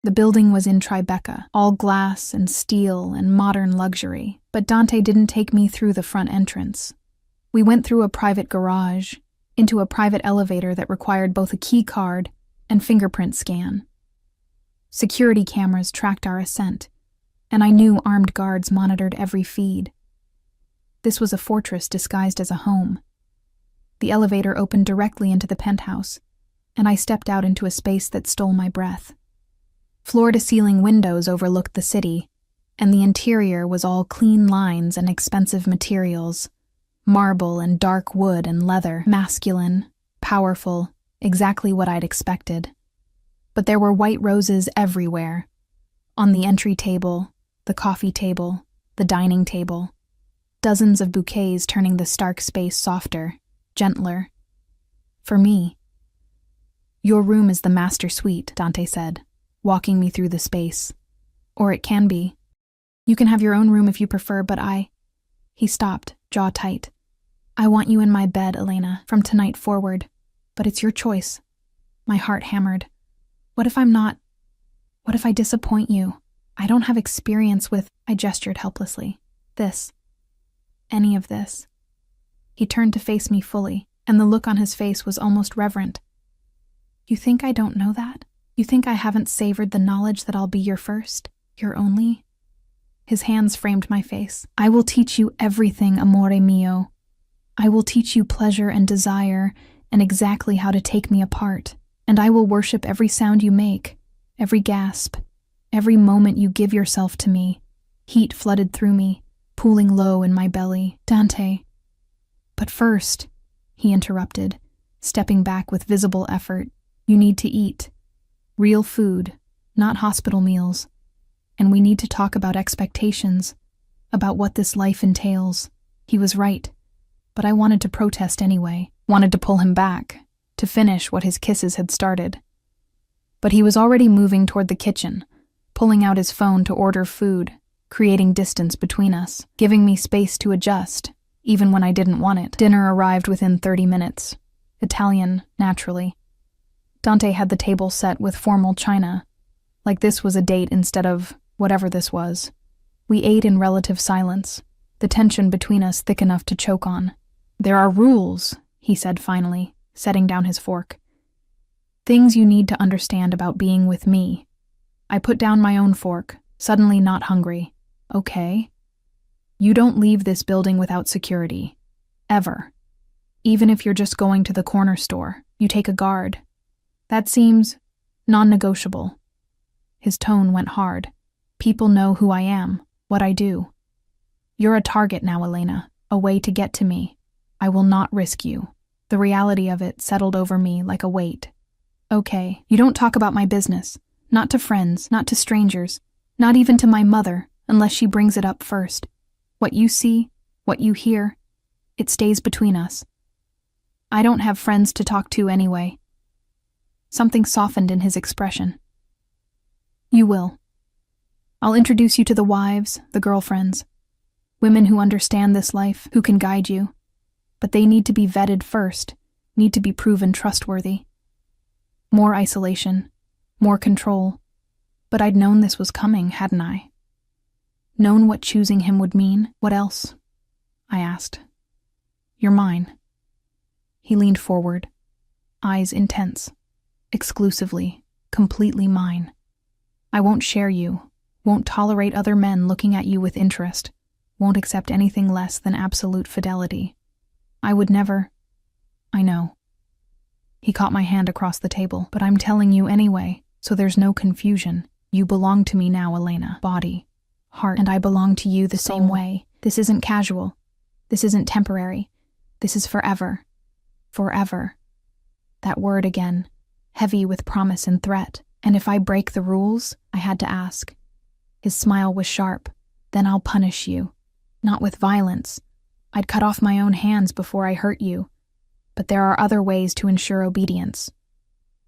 [SPEAKER 1] The building was in Tribeca, all glass and steel and modern luxury, but Dante didn't take me through the front entrance. We went through a private garage, into a private elevator that required both a key card and fingerprint scan. Security cameras tracked our ascent, and I knew armed guards monitored every feed. This was a fortress disguised as a home. The elevator opened directly into the penthouse, and I stepped out into a space that stole my breath. Floor-to-ceiling windows overlooked the city, and the interior was all clean lines and expensive materials, marble and dark wood and leather, masculine, powerful, exactly what I'd expected. But there were white roses everywhere. On the entry table, the coffee table, the dining table. Dozens of bouquets turning the stark space softer, gentler. For me. Your room is the master suite, Dante said, walking me through the space. Or it can be. You can have your own room if you prefer, but He stopped, jaw tight. I want you in my bed, Elena, from tonight forward. But it's your choice. My heart hammered. What if I disappoint you? I don't have experience with, I gestured helplessly. Any of this. He turned to face me fully, and the look on his face was almost reverent. You think I don't know that? You think I haven't savored the knowledge that I'll be your first, your only? His hands framed my face. I will teach you everything, amore mio. I will teach you pleasure and desire, and exactly how to take me apart. And I will worship every sound you make, every gasp, every moment you give yourself to me. Heat flooded through me, pooling low in my belly. Dante. But first, he interrupted, stepping back with visible effort, you need to eat. Real food, not hospital meals. And we need to talk about expectations, about what this life entails. He was right, but I wanted to protest anyway, wanted to pull him back, to finish what his kisses had started. But he was already moving toward the kitchen, pulling out his phone to order food, creating distance between us, giving me space to adjust, even when I didn't want it. Dinner arrived within 30 minutes. Italian, naturally. Dante had the table set with formal china, like this was a date instead of whatever this was. We ate in relative silence, the tension between us thick enough to choke on. There are rules, he said finally, setting down his fork. Things you need to understand about being with me. I put down my own fork, suddenly not hungry. Okay. You don't leave this building without security. Ever. Even if you're just going to the corner store, you take a guard. That seems non-negotiable. His tone went hard. People know who I am, what I do. You're a target now, Elena, a way to get to me. I will not risk you. The reality of it settled over me like a weight. Okay, you don't talk about my business. Not to friends, not to strangers, not even to my mother, unless she brings it up first. What you see, what you hear, it stays between us. I don't have friends to talk to anyway. Something softened in his expression. You will. I'll introduce you to the wives, the girlfriends, women who understand this life, who can guide you. But they need to be vetted first, need to be proven trustworthy. More isolation, more control. But I'd known this was coming, hadn't I? Known what choosing him would mean? What else? I asked. You're mine. He leaned forward, eyes intense. Exclusively, completely mine. I won't share you, won't tolerate other men looking at you with interest, won't accept anything less than absolute fidelity. I would never. I know. He caught my hand across the table, but I'm telling you anyway, so there's no confusion. You belong to me now, Elena. Body, heart, and I belong to you the same way. This isn't casual. This isn't temporary. This is forever. Forever. That word again, heavy with promise and threat. And if I break the rules, I had to ask. His smile was sharp. Then I'll punish you. Not with violence. I'd cut off my own hands before I hurt you. But there are other ways to ensure obedience.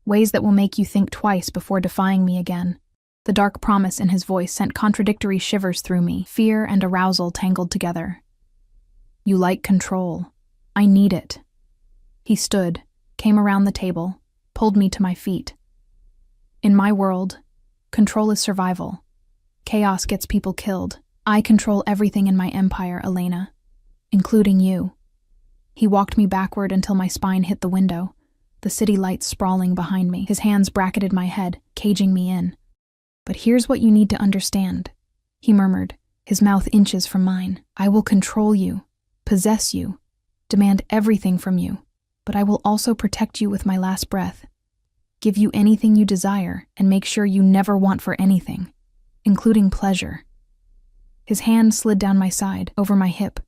[SPEAKER 1] Ways that will make you think twice before defying me again. The dark promise in his voice sent contradictory shivers through me, fear and arousal tangled together. You like control. I need it. He stood, came around the table, pulled me to my feet. In my world, control is survival. Chaos gets people killed. I control everything in my empire, Elena, including you. He walked me backward until my spine hit the window, the city lights sprawling behind me. His hands bracketed my head, caging me in. But here's what you need to understand, he murmured, his mouth inches from mine. I will control you, possess you, demand everything from you, but I will also protect you with my last breath, give you anything you desire, and make sure you never want for anything, including pleasure. His hand slid down my side, over my hip,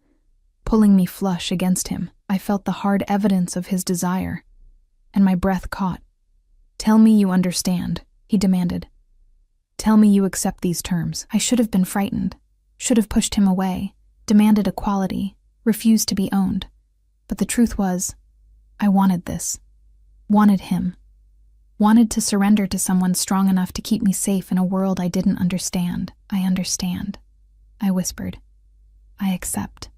[SPEAKER 1] pulling me flush against him. I felt the hard evidence of his desire, and my breath caught. "Tell me you understand," he demanded. "Tell me you accept these terms." I should have been frightened, should have pushed him away, demanded equality, refused to be owned. But the truth was, I wanted this. Wanted him. Wanted to surrender to someone strong enough to keep me safe in a world I didn't understand. "I understand," I whispered. "I accept."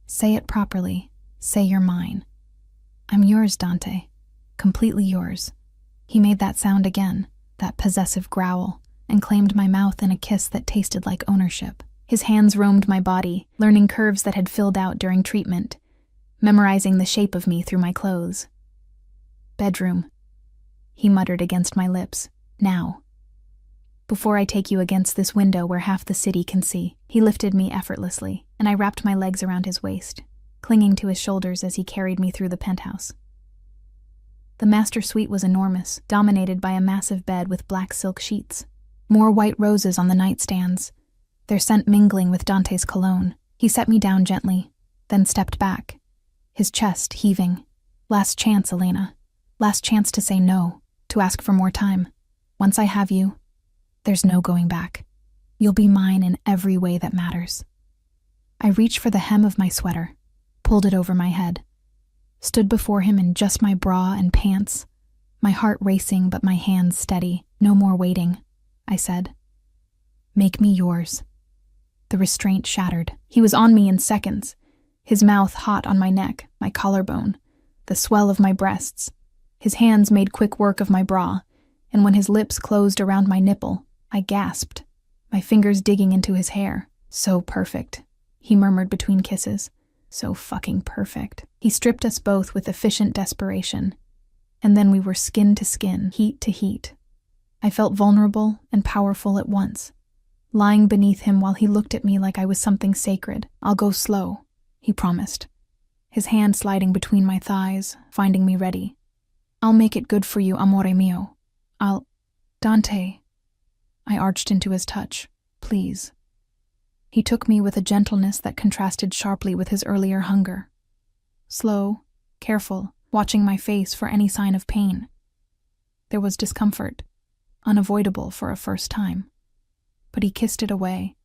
[SPEAKER 1] "Say it properly. Say you're mine." "I'm yours, Dante. Completely yours." He made that sound again, that possessive growl, and claimed my mouth in a kiss that tasted like ownership. His hands roamed my body, learning curves that had filled out during treatment, memorizing the shape of me through my clothes. "Bedroom," he muttered against my lips. "Now. Before I take you against this window where half the city can see." He lifted me effortlessly, and I wrapped my legs around his waist, clinging to his shoulders as he carried me through the penthouse. The master suite was enormous, dominated by a massive bed with black silk sheets. More white roses on the nightstands, their scent mingling with Dante's cologne. He set me down gently, then stepped back, his chest heaving. "Last chance, Elena. Last chance to say no, to ask for more time. Once I have you, there's no going back. You'll be mine in every way that matters." I reached for the hem of my sweater, pulled it over my head, stood before him in just my bra and pants, my heart racing but my hands steady. "No more waiting," I said. "Make me yours." The restraint shattered. He was on me in seconds, his mouth hot on my neck, my collarbone, the swell of my breasts. His hands made quick work of my bra, and when his lips closed around my nipple, I gasped, my fingers digging into his hair. "So perfect," he murmured between kisses. "So fucking perfect." He stripped us both with efficient desperation, and then we were skin to skin, heat to heat. I felt vulnerable and powerful at once, lying beneath him while he looked at me like I was something sacred. "I'll go slow," he promised, his hand sliding between my thighs, finding me ready. "I'll make it good for you, amore mio. Dante." I arched into his touch. "Please." He took me with a gentleness that contrasted sharply with his earlier hunger. Slow, careful, watching my face for any sign of pain. There was discomfort, unavoidable for a first time. But he kissed it away,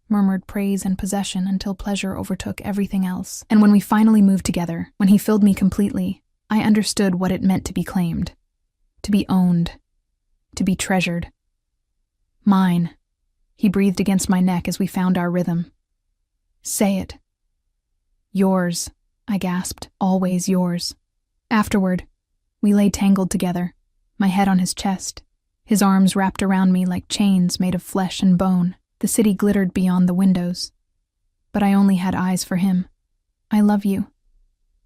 [SPEAKER 1] murmured praise and possession until pleasure overtook everything else. And when we finally moved together, when he filled me completely, I understood what it meant to be claimed, to be owned, to be treasured. "Mine," he breathed against my neck as we found our rhythm. "Say it." "Yours," I gasped, "always yours." Afterward, we lay tangled together, my head on his chest, his arms wrapped around me like chains made of flesh and bone. The city glittered beyond the windows, but I only had eyes for him. "I love you,"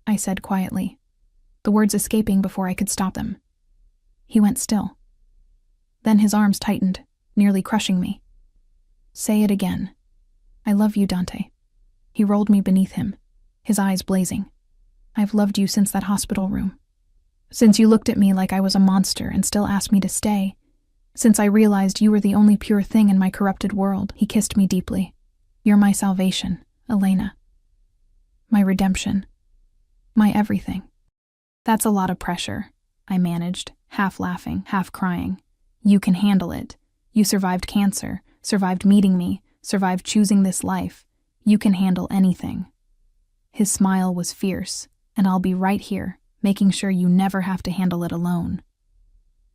[SPEAKER 1] I said quietly, the words escaping before I could stop them. He went still. Then his arms tightened, nearly crushing me. "Say it again." "I love you, Dante." He rolled me beneath him, his eyes blazing. "I've loved you since that hospital room. Since you looked at me like I was a monster and still asked me to stay. Since I realized you were the only pure thing in my corrupted world." He kissed me deeply. "You're my salvation, Elena. My redemption. My everything." "That's a lot of pressure," I managed, half laughing, half crying. "You can handle it. You survived cancer, survived meeting me, survived choosing this life. You can handle anything." His smile was fierce, and "I'll be right here, making sure you never have to handle it alone."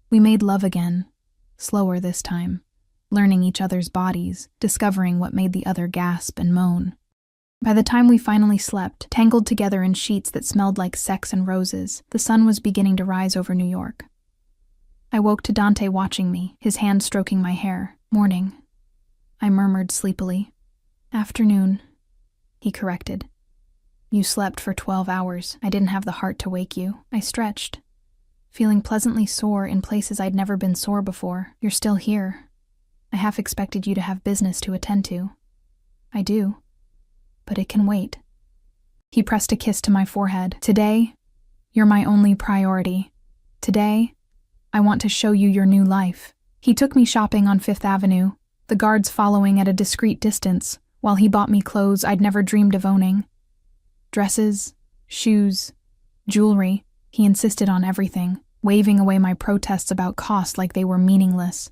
[SPEAKER 1] We made love again, slower this time, learning each other's bodies, discovering what made the other gasp and moan. By the time we finally slept, tangled together in sheets that smelled like sex and roses, the sun was beginning to rise over New York. I woke to Dante watching me, his hand stroking my hair. "Morning," I murmured sleepily. "Afternoon," he corrected. "You slept for 12 hours. I didn't have the heart to wake you." I stretched, feeling pleasantly sore in places I'd never been sore before. "You're still here. I half expected you to have business to attend to." "I do, but it can wait." He pressed a kiss to my forehead. "Today, you're my only priority. Today, I want to show you your new life." He took me shopping on Fifth Avenue, the guards following at a discreet distance, while he bought me clothes I'd never dreamed of owning. Dresses, shoes, jewelry. He insisted on everything. waving away my protests about cost like they were meaningless.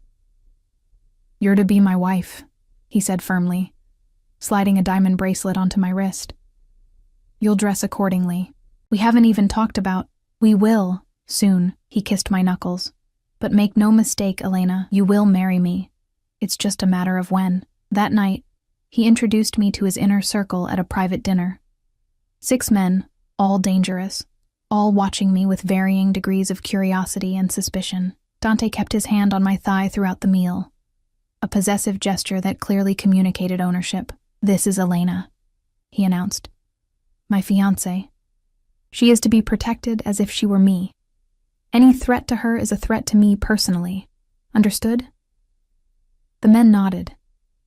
[SPEAKER 1] "You're to be my wife," he said firmly, sliding a diamond bracelet onto my wrist. "You'll dress accordingly. We haven't even talked about—" "We will, soon," he kissed my knuckles. "But make no mistake, Elena, you will marry me. It's just a matter of when." That night, he introduced me to his inner circle at a private dinner. 6 men, all dangerous, all watching me with varying degrees of curiosity and suspicion. Dante kept his hand on my thigh throughout the meal, a possessive gesture that clearly communicated ownership. "This is Elena," he announced. "My fiancée. She is to be protected as if she were me. Any threat to her is a threat to me personally. Understood?" The men nodded,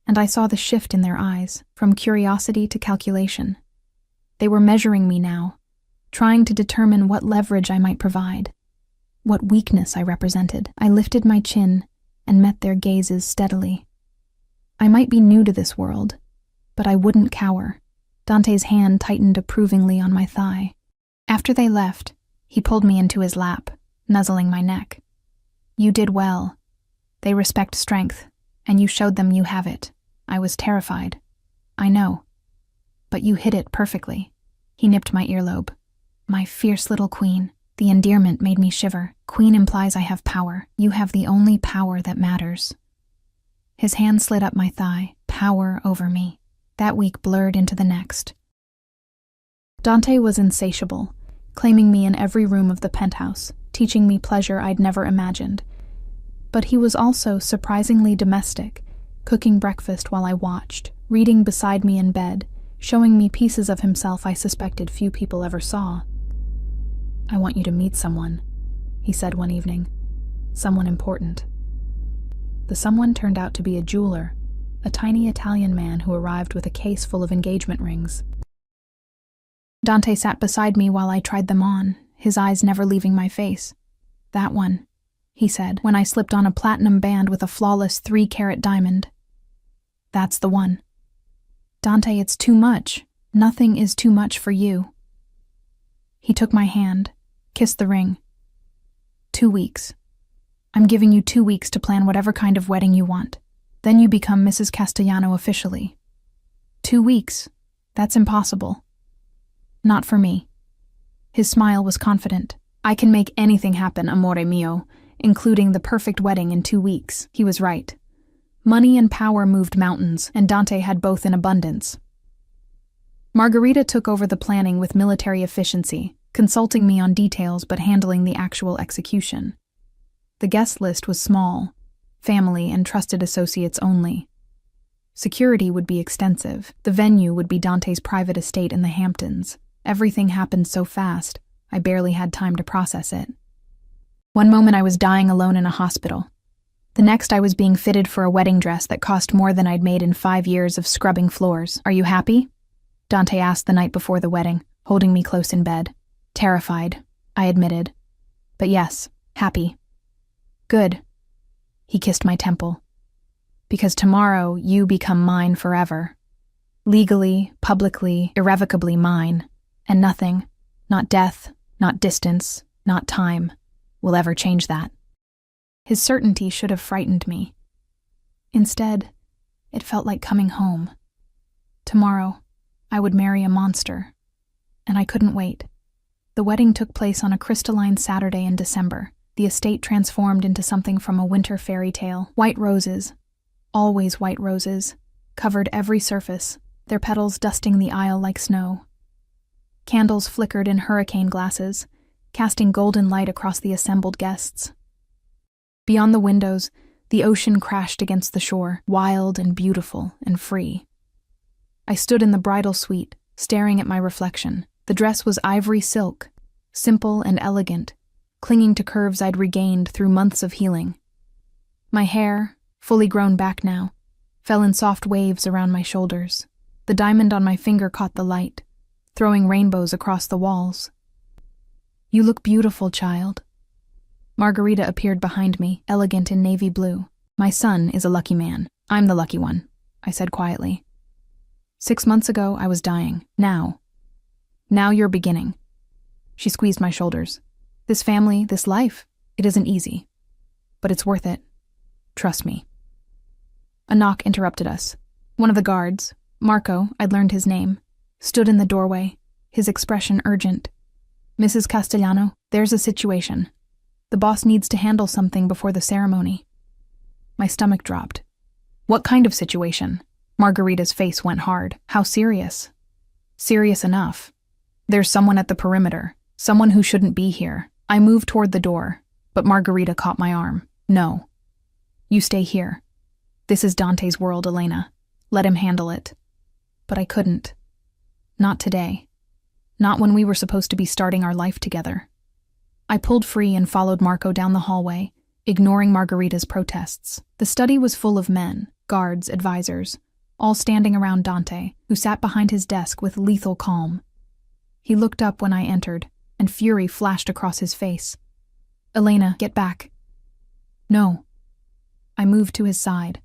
[SPEAKER 1] and I saw the shift in their eyes, from curiosity to calculation. They were measuring me now, trying to determine what leverage I might provide, what weakness I represented. I lifted my chin and met their gazes steadily. I might be new to this world, but I wouldn't cower. Dante's hand tightened approvingly on my thigh. After they left, he pulled me into his lap, nuzzling my neck. "You did well. They respect strength, and you showed them you have it. I was terrified. I know. But you hid it perfectly." He nipped my earlobe. "My fierce little queen." The endearment made me shiver. Queen implies I have power. You have the only power that matters. His hand slid up my thigh, power over me. That week blurred into the next. Dante was insatiable, claiming me in every room of the penthouse, teaching me pleasure I'd never imagined. But he was also surprisingly domestic, cooking breakfast while I watched, reading beside me in bed, showing me pieces of himself I suspected few people ever saw. "I want you to meet someone," he said one evening. "Someone important." The someone turned out to be a jeweler, a tiny Italian man who arrived with a case full of engagement rings. Dante sat beside me while I tried them on, his eyes never leaving my face. "That one," he said, when I slipped on a platinum band with a flawless 3-carat diamond. "That's the one." "Dante, it's too much. Nothing is too much for you." He took my hand, kissed the ring. 2 weeks. I'm giving you 2 weeks to plan whatever kind of wedding you want. Then you become Mrs. Castellano officially. 2 weeks. That's impossible. Not for me. His smile was confident. "I can make anything happen, amore mio, including the perfect wedding in 2 weeks." He was right. Money and power moved mountains, and Dante had both in abundance. Margarita took over the planning with military efficiency, consulting me on details but handling the actual execution. The guest list was small, family and trusted associates only. Security would be extensive. The venue would be Dante's private estate in the Hamptons. Everything happened so fast, I barely had time to process it. One moment I was dying alone in a hospital. The next I was being fitted for a wedding dress that cost more than I'd made in 5 years of scrubbing floors. "Are you happy?" Dante asked the night before the wedding, holding me close in bed. "Terrified," I admitted. "But yes, happy." "Good." He kissed my temple. "Because tomorrow you become mine forever. Legally, publicly, irrevocably mine. And nothing, not death, not distance, not time, will ever change that." His certainty should have frightened me. Instead, it felt like coming home. Tomorrow, I would marry a monster, and I couldn't wait. The wedding took place on a crystalline Saturday in December. The estate transformed into something from a winter fairy tale. White roses, always white roses, covered every surface, their petals dusting the aisle like snow. Candles flickered in hurricane glasses, casting golden light across the assembled guests. Beyond the windows, the ocean crashed against the shore, wild and beautiful and free. I stood in the bridal suite, staring at my reflection. The dress was ivory silk, simple and elegant, clinging to curves I'd regained through months of healing. My hair, fully grown back now, fell in soft waves around my shoulders. The diamond on my finger caught the light, throwing rainbows across the walls. "You look beautiful, child." Margarita appeared behind me, elegant in navy blue. "My son is a lucky man. I'm the lucky one," I said quietly. 6 months ago, I was dying. Now you're beginning. She squeezed my shoulders. "This family, this life, It isn't easy, but it's worth it. Trust me. A knock interrupted us. One of the guards, Marco, I'd learned his name, stood in the doorway, his expression urgent. Mrs. Castellano, there's a situation. The boss needs to handle something before the ceremony. My stomach dropped. What kind of situation? Margarita's face went hard. How serious? Serious enough. There's someone at the perimeter, someone who shouldn't be here. I moved toward the door, but Margarita caught my arm. No. You stay here. This is Dante's world, Elena. Let him handle it. But I couldn't. Not today. Not when we were supposed to be starting our life together. I pulled free and followed Marco down the hallway, ignoring Margarita's protests. The study was full of men, guards, advisors, all standing around Dante, who sat behind his desk with lethal calm. He looked up when I entered, and fury flashed across his face. Elena, get back. No. I moved to his side.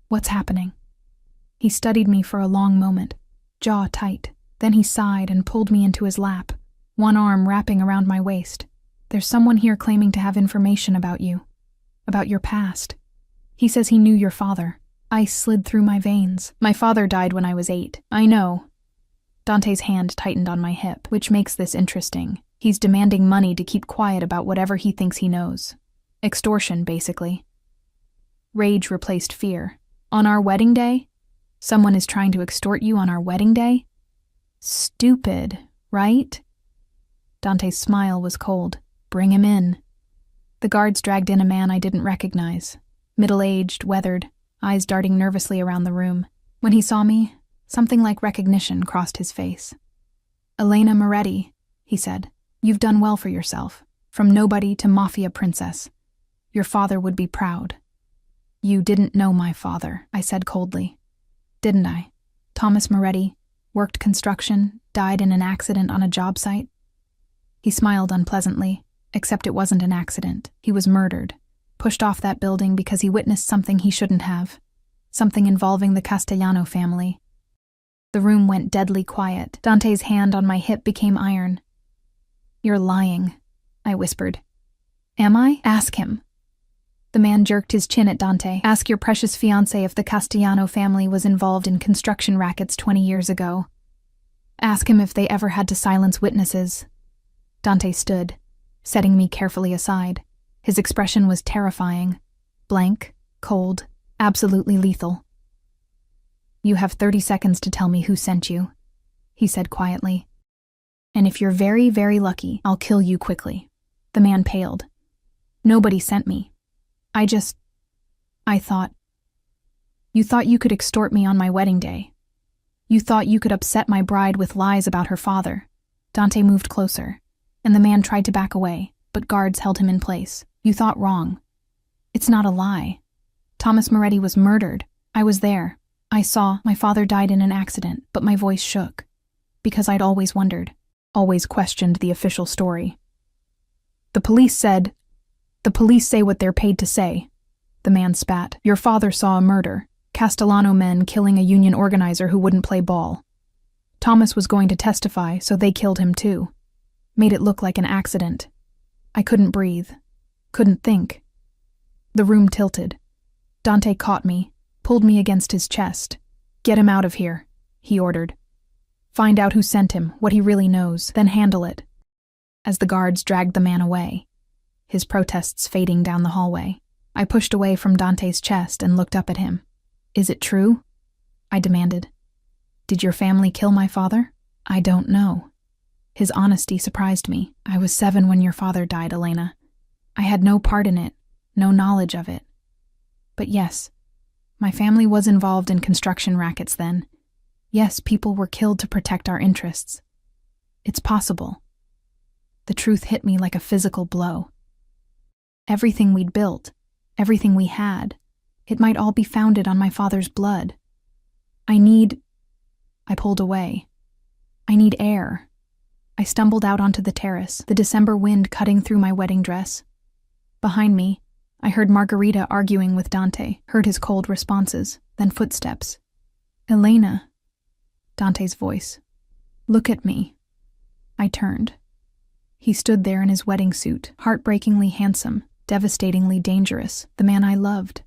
[SPEAKER 1] What's happening? He studied me for a long moment, jaw tight. Then he sighed and pulled me into his lap, one arm wrapping around my waist. There's someone here claiming to have information about you, about your past. He says he knew your father. Ice slid through my veins. My father died when I was 8. I know. Dante's hand tightened on my hip, which makes this interesting. He's demanding money to keep quiet about whatever he thinks he knows. Extortion, basically. Rage replaced fear. On our wedding day? Someone is trying to extort you on our wedding day? Stupid, right? Dante's smile was cold. Bring him in. The guards dragged in a man I didn't recognize. Middle-aged, weathered, eyes darting nervously around the room. When he saw me, something like recognition crossed his face. Elena Moretti, he said, you've done well for yourself. From nobody to mafia princess. Your father would be proud. You didn't know my father, I said coldly. Didn't I? Thomas Moretti, worked construction, died in an accident on a job site. He smiled unpleasantly, except it wasn't an accident. He was murdered, pushed off that building because he witnessed something he shouldn't have, something involving the Castellano family. The room went deadly quiet. Dante's hand on my hip became iron. You're lying, I whispered. Am I? Ask him. The man jerked his chin at Dante. Ask your precious fiancé if the Castellano family was involved in construction rackets 20 years ago. Ask him if they ever had to silence witnesses. Dante stood, setting me carefully aside. His expression was terrifying. Blank, cold, absolutely lethal. You have 30 seconds to tell me who sent you, he said quietly. And if you're very, very lucky, I'll kill you quickly. The man paled. Nobody sent me. I thought. You thought you could extort me on my wedding day. You thought you could upset my bride with lies about her father. Dante moved closer, and the man tried to back away, but guards held him in place. You thought wrong. It's not a lie. Thomas Moretti was murdered. I was there. I saw my father died in an accident, but my voice shook, because I'd always wondered, always questioned the official story. The police say what they're paid to say. The man spat. Your father saw a murder. Castellano men killing a union organizer who wouldn't play ball. Thomas was going to testify, so they killed him too. Made it look like an accident. I couldn't breathe. Couldn't think. The room tilted. Dante caught me, pulled me against his chest. Get him out of here, he ordered. Find out who sent him, what he really knows, then handle it. As the guards dragged the man away, his protests fading down the hallway, I pushed away from Dante's chest and looked up at him. Is it true? I demanded. Did your family kill my father? I don't know. His honesty surprised me. I was 7 when your father died, Elena. I had no part in it, no knowledge of it. But yes, my family was involved in construction rackets then. Yes, people were killed to protect our interests. It's possible. The truth hit me like a physical blow. Everything we'd built, everything we had, it might all be founded on my father's blood. I pulled away. I need air. I stumbled out onto the terrace, the December wind cutting through my wedding dress. Behind me, I heard Margarita arguing with Dante, heard his cold responses, then footsteps. Elena, Dante's voice. Look at me. I turned. He stood there in his wedding suit, heartbreakingly handsome, devastatingly dangerous, the man I loved,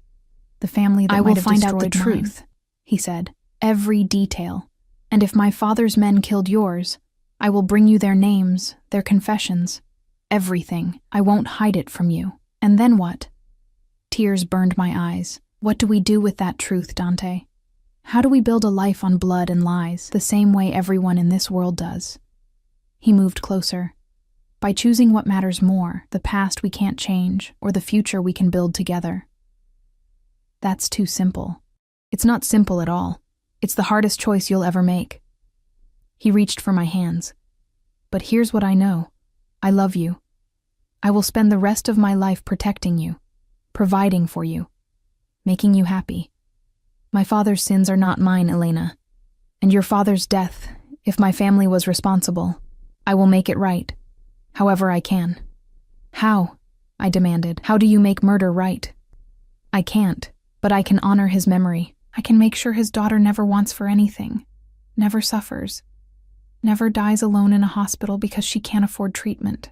[SPEAKER 1] the family that might have destroyed mine. I will find out the truth, he said, every detail. And if my father's men killed yours, I will bring you their names, their confessions, everything. I won't hide it from you. And then what? Tears burned my eyes. What do we do with that truth, Dante? How do we build a life on blood and lies, the same way everyone in this world does? He moved closer. By choosing what matters more, the past we can't change, or the future we can build together. That's too simple. It's not simple at all. It's the hardest choice you'll ever make. He reached for my hands. But here's what I know. I love you. I will spend the rest of my life protecting you, providing for you, making you happy. My father's sins are not mine, Elena. And your father's death, if my family was responsible, I will make it right, however I can. How? I demanded. How do you make murder right? I can't, but I can honor his memory. I can make sure his daughter never wants for anything, never suffers, never dies alone in a hospital because she can't afford treatment.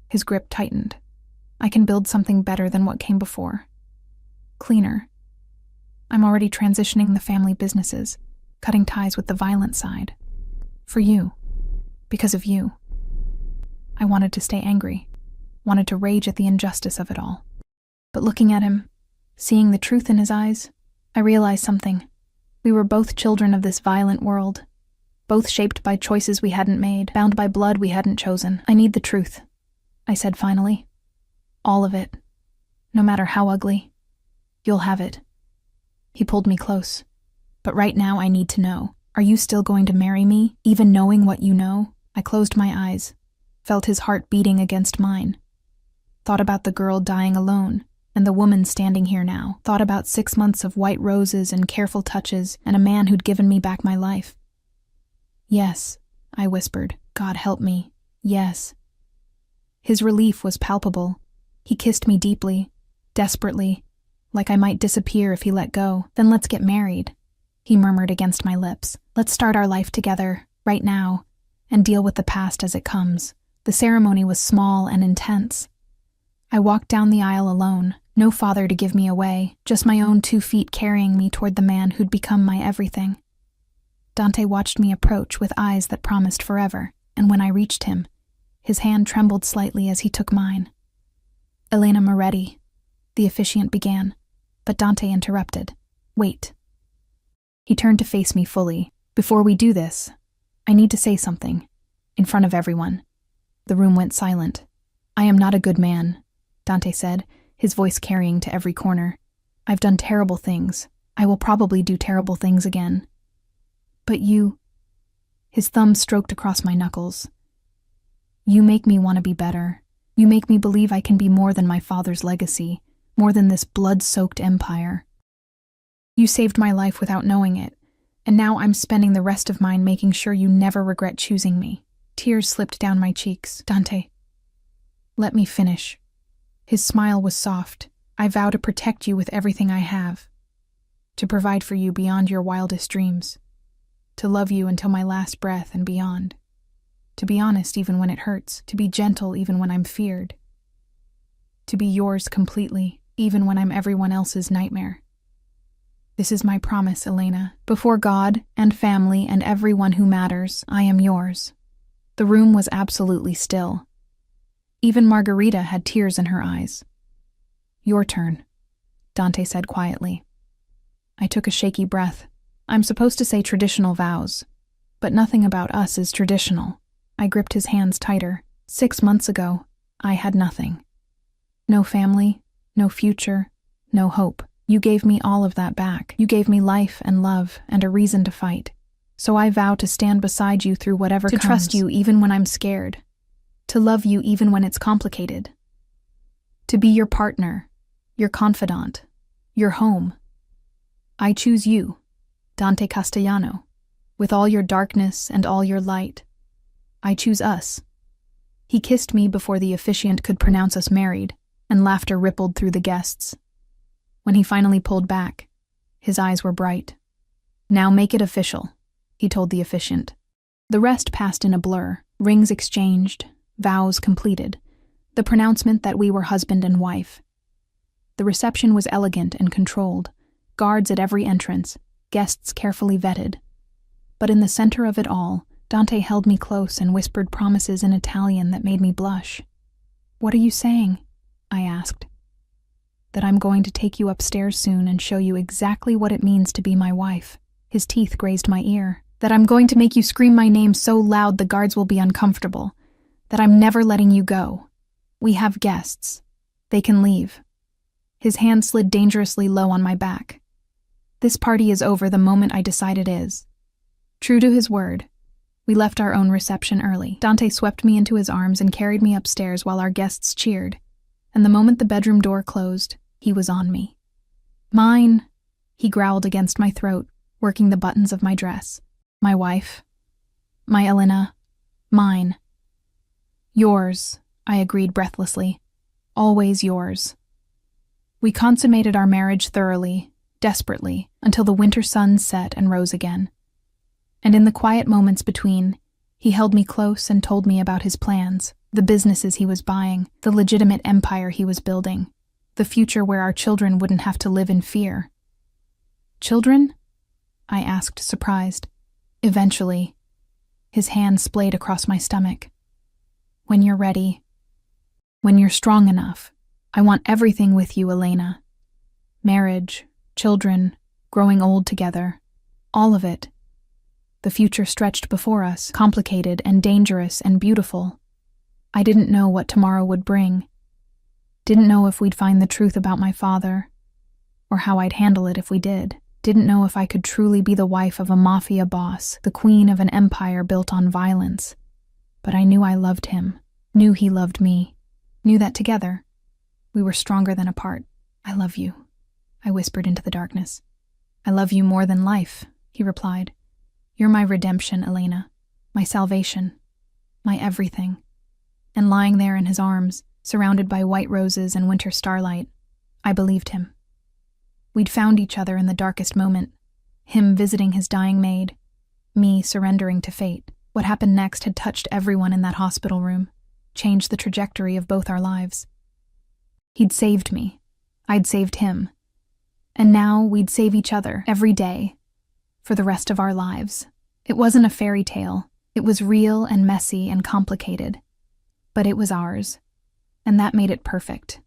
[SPEAKER 1] His grip tightened. I can build something better than what came before. Cleaner. I'm already transitioning the family businesses, cutting ties with the violent side. For you. Because of you. I wanted to stay angry, wanted to rage at the injustice of it all. But looking at him, seeing the truth in his eyes, I realized something. We were both children of this violent world, both shaped by choices we hadn't made, bound by blood we hadn't chosen. I need the truth, I said finally. All of it. No matter how ugly. You'll have it. He pulled me close. But right now I need to know. Are you still going to marry me, even knowing what you know? I closed my eyes, felt his heart beating against mine. Thought about the girl dying alone, and the woman standing here now. Thought about 6 months of white roses and careful touches, and a man who'd given me back my life. Yes, I whispered. God help me. Yes. His relief was palpable. He kissed me deeply, desperately, like I might disappear if he let go. Then let's get married, he murmured against my lips. Let's start our life together, right now, and deal with the past as it comes. The ceremony was small and intense. I walked down the aisle alone, no father to give me away, just my own 2 feet carrying me toward the man who'd become my everything. Dante watched me approach with eyes that promised forever, and when I reached him, his hand trembled slightly as he took mine. Elena Moretti, the officiant began, but Dante interrupted. Wait. He turned to face me fully. Before we do this, I need to say something, in front of everyone. The room went silent. I am not a good man, Dante said, his voice carrying to every corner. I've done terrible things. I will probably do terrible things again. But you... His thumb stroked across my knuckles. You make me want to be better. You make me believe I can be more than my father's legacy, more than this blood-soaked empire. You saved my life without knowing it, and now I'm spending the rest of mine making sure you never regret choosing me. Tears slipped down my cheeks. Dante, let me finish. His smile was soft. I vow to protect you with everything I have, to provide for you beyond your wildest dreams, to love you until my last breath and beyond, to be honest even when it hurts, to be gentle even when I'm feared, to be yours completely, even when I'm everyone else's nightmare. This is my promise, Elena. Before God and family and everyone who matters, I am yours. The room was absolutely still. Even Margarita had tears in her eyes. Your turn, Dante said quietly. I took a shaky breath. I'm supposed to say traditional vows, but nothing about us is traditional. I gripped his hands tighter. 6 months ago, I had nothing. No family, no future, no hope. You gave me all of that back. You gave me life and love and a reason to fight. So I vow to stand beside you through whatever comes. To trust you even when I'm scared. To love you even when it's complicated. To be your partner, your confidant, your home. I choose you, Dante Castellano, with all your darkness and all your light. I choose us. He kissed me before the officiant could pronounce us married, and laughter rippled through the guests. When he finally pulled back, his eyes were bright. Now make it official, he told the officiant. The rest passed in a blur, rings exchanged, vows completed. The pronouncement that we were husband and wife. The reception was elegant and controlled, guards at every entrance, guests carefully vetted. But in the center of it all, Dante held me close and whispered promises in Italian that made me blush. "What are you saying?" I asked. "That I'm going to take you upstairs soon and show you exactly what it means to be my wife." His teeth grazed my ear. "That I'm going to make you scream my name so loud the guards will be uncomfortable. That I'm never letting you go. We have guests. They can leave." His hand slid dangerously low on my back. "This party is over the moment I decide it is." True to his word, we left our own reception early. Dante swept me into his arms and carried me upstairs while our guests cheered, and the moment the bedroom door closed, he was on me. "Mine," he growled against my throat, working the buttons of my dress. "My wife. My Elena. Mine." "Yours," I agreed breathlessly. "Always yours." We consummated our marriage thoroughly, desperately, until the winter sun set and rose again. And in the quiet moments between, he held me close and told me about his plans, the businesses he was buying, the legitimate empire he was building, the future where our children wouldn't have to live in fear. "Children?" I asked, surprised. "Eventually." His hand splayed across my stomach. "When you're ready. When you're strong enough. I want everything with you, Elena. Marriage, children, growing old together. All of it." The future stretched before us, complicated and dangerous and beautiful. I didn't know what tomorrow would bring. Didn't know if we'd find the truth about my father, or how I'd handle it if we did. Didn't know if I could truly be the wife of a mafia boss, the queen of an empire built on violence. But I knew I loved him, knew he loved me, knew that together, we were stronger than apart. "I love you," I whispered into the darkness. "I love you more than life," he replied. "You're my redemption, Elena, my salvation, my everything." And lying there in his arms, surrounded by white roses and winter starlight, I believed him. We'd found each other in the darkest moment, him visiting his dying maid, me surrendering to fate. What happened next had touched everyone in that hospital room, changed the trajectory of both our lives. He'd saved me. I'd saved him. And now we'd save each other every day, for the rest of our lives. It wasn't a fairy tale. It was real and messy and complicated. But it was ours, and that made it perfect.